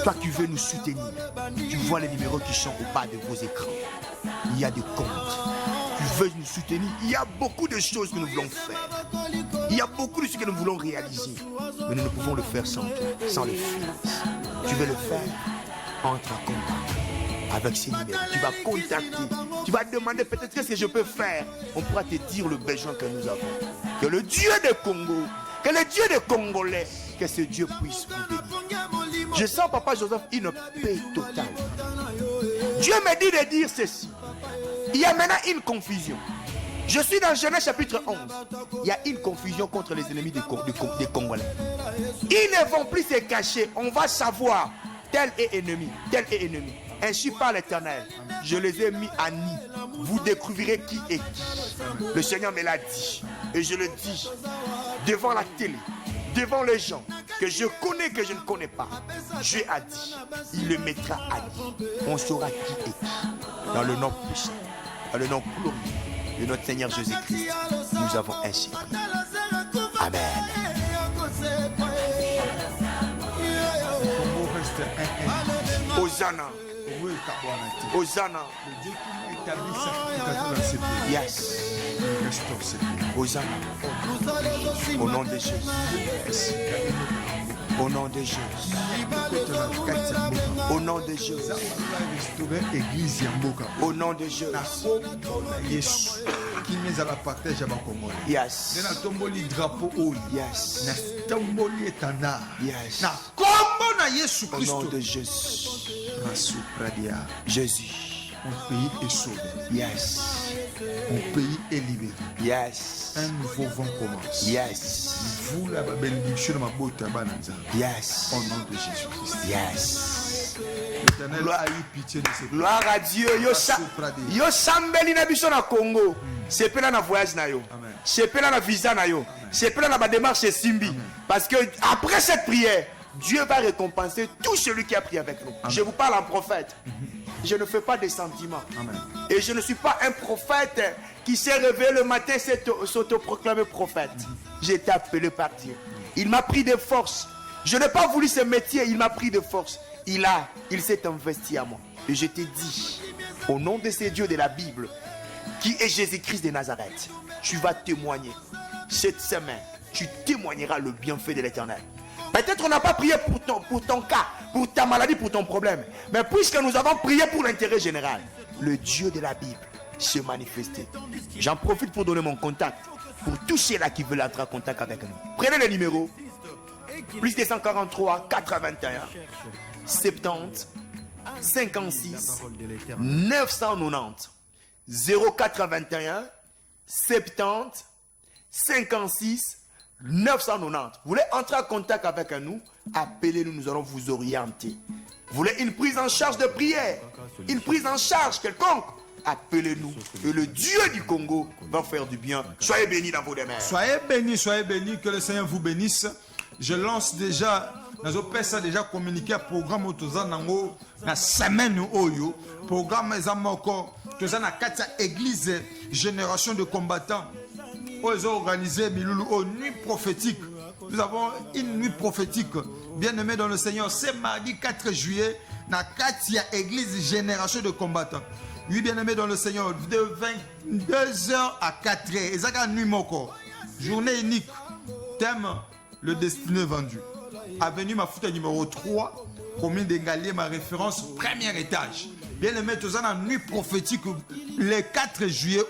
Speaker 2: Toi qui veux nous soutenir. Tu vois les numéros qui sont au bas de vos écrans. Il y a des comptes. Tu veux nous soutenir. Il y a beaucoup de choses que nous voulons faire. Il y a beaucoup de choses que nous voulons réaliser. Mais nous ne pouvons le faire sans toi, sans les finances. Tu veux le faire? Entre en contact avec ces numéros. Tu vas contacter. Tu vas demander peut-être qu'est-ce que je peux faire. On pourra te dire le besoin que nous avons. Que le Dieu des Congo, que le Dieu des Congolais, que ce Dieu puisse vous bénir. Je sens, Papa Joseph, une paix totale. Dieu me dit de dire ceci. Il y a maintenant une confusion. Je suis dans Genèse chapitre 11. Il y a une confusion contre les ennemis des Congolais. Ils ne vont plus se cacher. On va savoir tel est ennemi, tel est ennemi. Ainsi par l'Éternel, je les ai mis à nu. Vous découvrirez qui est qui. Le Seigneur me l'a dit. Et je le dis devant la télé, devant les gens que je connais, que je ne connais pas. Dieu a dit, il le mettra à nu. On saura qui est qui. Dans le nom puissant, dans le nom glorieux de notre Seigneur Jésus-Christ, nous avons ainsi prié. Amen. Hosanna. Hosanna. Yes. Hosanna. Au nom de Jésus. Au nom de Jésus. Au nom de Jésus. Au nom de Jésus.
Speaker 1: Yes.
Speaker 2: Yes. Yes. Au nom de Jésus. Jésus.
Speaker 1: Mon pays est sauvé.
Speaker 2: Yes.
Speaker 1: Mon pays est libéré.
Speaker 2: Yes.
Speaker 1: Un nouveau vent commence.
Speaker 2: Yes.
Speaker 1: Vous la bénédiction de ma beauté.
Speaker 2: Yes.
Speaker 1: Au nom de Jésus-Christ.
Speaker 2: Yes.
Speaker 1: L'Éternel a eu pitié de ses peuples.
Speaker 2: Gloire à Dieu. Yo sambeli na biso na Congo. C'est pas na voyage na yo. C'est pas na visa na yo. C'est pas na démarche Simbi. Parce que après cette prière, Dieu va récompenser tout celui qui a prié avec nous. Amen. Je vous parle en prophète. Je ne fais pas des sentiments. Amen. Et je ne suis pas un prophète qui s'est réveillé le matin, s'autoproclamé prophète. J'ai été appelé par Dieu. Il m'a pris de force. Je n'ai pas voulu ce métier, il m'a pris de force. Il s'est investi à moi. Et je t'ai dit, au nom de ces dieux de la Bible, qui est Jésus-Christ de Nazareth, tu vas témoigner. Cette semaine, tu témoigneras le bienfait de l'Éternel. Peut-être on n'a pas prié pour ton cas, pour ta maladie, pour ton problème. Mais puisque nous avons prié pour l'intérêt général, le Dieu de la Bible s'est manifesté. J'en profite pour donner mon contact. Pour tous ceux-là qui veulent entrer en contact avec nous. Prenez le numéro. Plus 243 81 70 56 990 0421 70 56 990. Vous voulez entrer en contact avec nous? Appelez-nous, nous allons vous orienter. Vous voulez une prise en charge de prière? Une prise en charge quelconque? Appelez-nous. Et le Dieu du Congo va faire du bien. Soyez bénis dans vos demeures.
Speaker 1: Soyez bénis, que le Seigneur vous bénisse. Je lance déjà, déjà communiqué à programme Otozanango, la semaine Oyo, programme Zamoko, Tozana Katia Église, génération de combattants. Ils ont organisé Miloulou aux nuits prophétiques. Nous avons une nuit prophétique. Bien-aimé dans le Seigneur, c'est mardi 4 juillet, na Katia Église, génération de combattants. Oui, bien-aimé dans le Seigneur, de 22h à 4h. Et ça, c'est nuit moko. Journée unique. Thème, le destiné vendu. Avenue Mafuta numéro 3, commune d'Engalier, ma référence, premier étage. Bien-aimé, tout ça, nuit prophétique, le 4 juillet,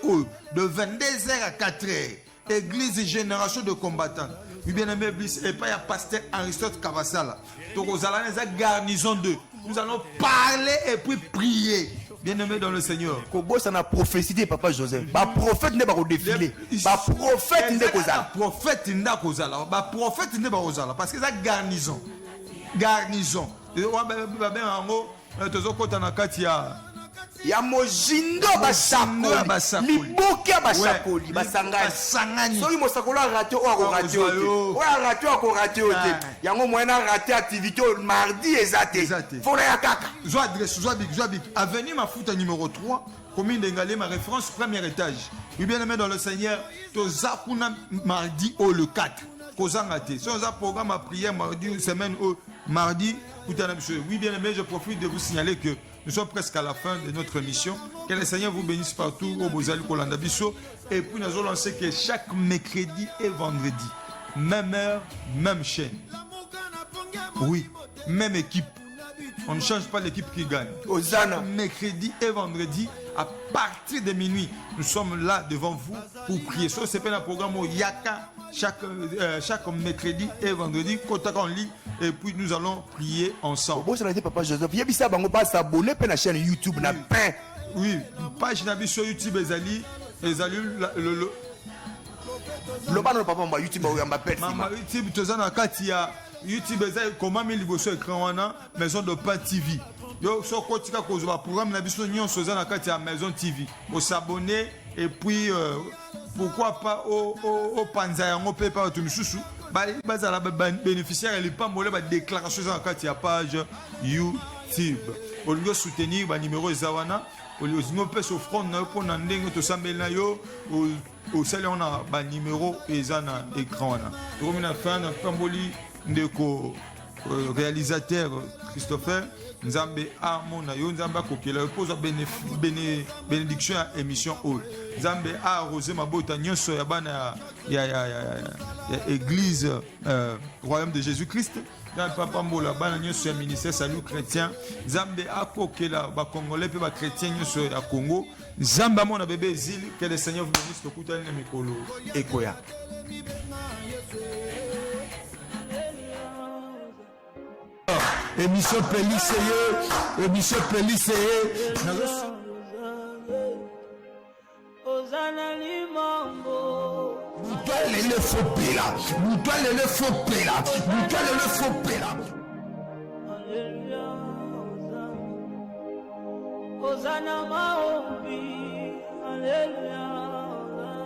Speaker 1: de 22h à 4h. Église génération de combattants. Oui, bien-aimé, et pas il y a pasteur Aristote Kabassala. Donc, aux allons garnison 2. Nous allons parler et puis prier. Bien-aimé dans le Seigneur.
Speaker 2: Kobo, ça n'a prophétisé, Papa Joseph. Ba prophète n'est pas au défilé. Ba prophète n'est pas
Speaker 1: prophète n'est pas kozala. Ba prophète n'est pas kozala. Parce que ça garnison. Garnison.
Speaker 2: Ya mojindo basakoli liboki basakoli basangani soki mosakolo arate o akorate o arate o akorate te yango moyena arate activité mardi ezate fona ya kaka
Speaker 1: zo adresse zo big avenue Mafuta numéro 3 commune d'Engalier, ma référence premier étage. Oui, bien aimé dans le Seigneur, toza kuna mardi au le 4 kozangate so za programme à prière mardi semaine au mardi. Oui, bien aimé, je profite de vous signaler que nous sommes presque à la fin de notre mission. Que le Seigneur vous bénisse partout au Bozali Kolanda Bisso. Et puis nous allons lancer que chaque mercredi et vendredi, même heure, même chaîne. Oui, même équipe. On ne change pas l'équipe qui gagne.
Speaker 2: Hosanna.
Speaker 1: Mercredi et vendredi, à partir de minuit, nous sommes là devant vous pour prier. Ce c'est pas un programme au Yaka chaque mercredi et vendredi. Quand on lit, et puis nous allons prier ensemble.
Speaker 2: Bon, ça a été Papa Joseph. Il y a ça, on va s'abonner à la chaîne YouTube.
Speaker 1: Oui, page sur YouTube,
Speaker 2: le bas papa ma YouTube on va perdre
Speaker 1: maman YouTube tozana kati ya YouTube eza comment mi liboso écran wana maison de pain TV yo so kotika kozwa programme na biso nyonso eza na kati ya maison TV au s'abonner et puis pourquoi pas au panza yango pe pa to misusu bazala bénéficiaire et pas molé ba déclaration na kati ya page YouTube olingo soutenir ba numéro ezawana olingo pesa offrande na po na ndenge to sambela yo au sel on a ba numéro eza na écran wana to mina fin na pamboli ndeko réalisateur Christopher Nzambe amona yo Nzambe akokela pose bénédiction à émission o Nzambe a arrosé mabota nyonso ya bana ya église royaume de Jésus-Christ dans papa mbola bana nyonso ya ministère salut chrétien Nzambe akokela ba congolais pe ba chrétien nyonso ya Congo Nzambe amona bébé zili que le Seigneur vous bénisse tokutani na mikolo ekoya.
Speaker 9: Émission Pélicée, émission Pélicée. Mutwale le faux pela, mutwale le faux pela, mutwale le faux pela. Hosanna maombi, alléluia.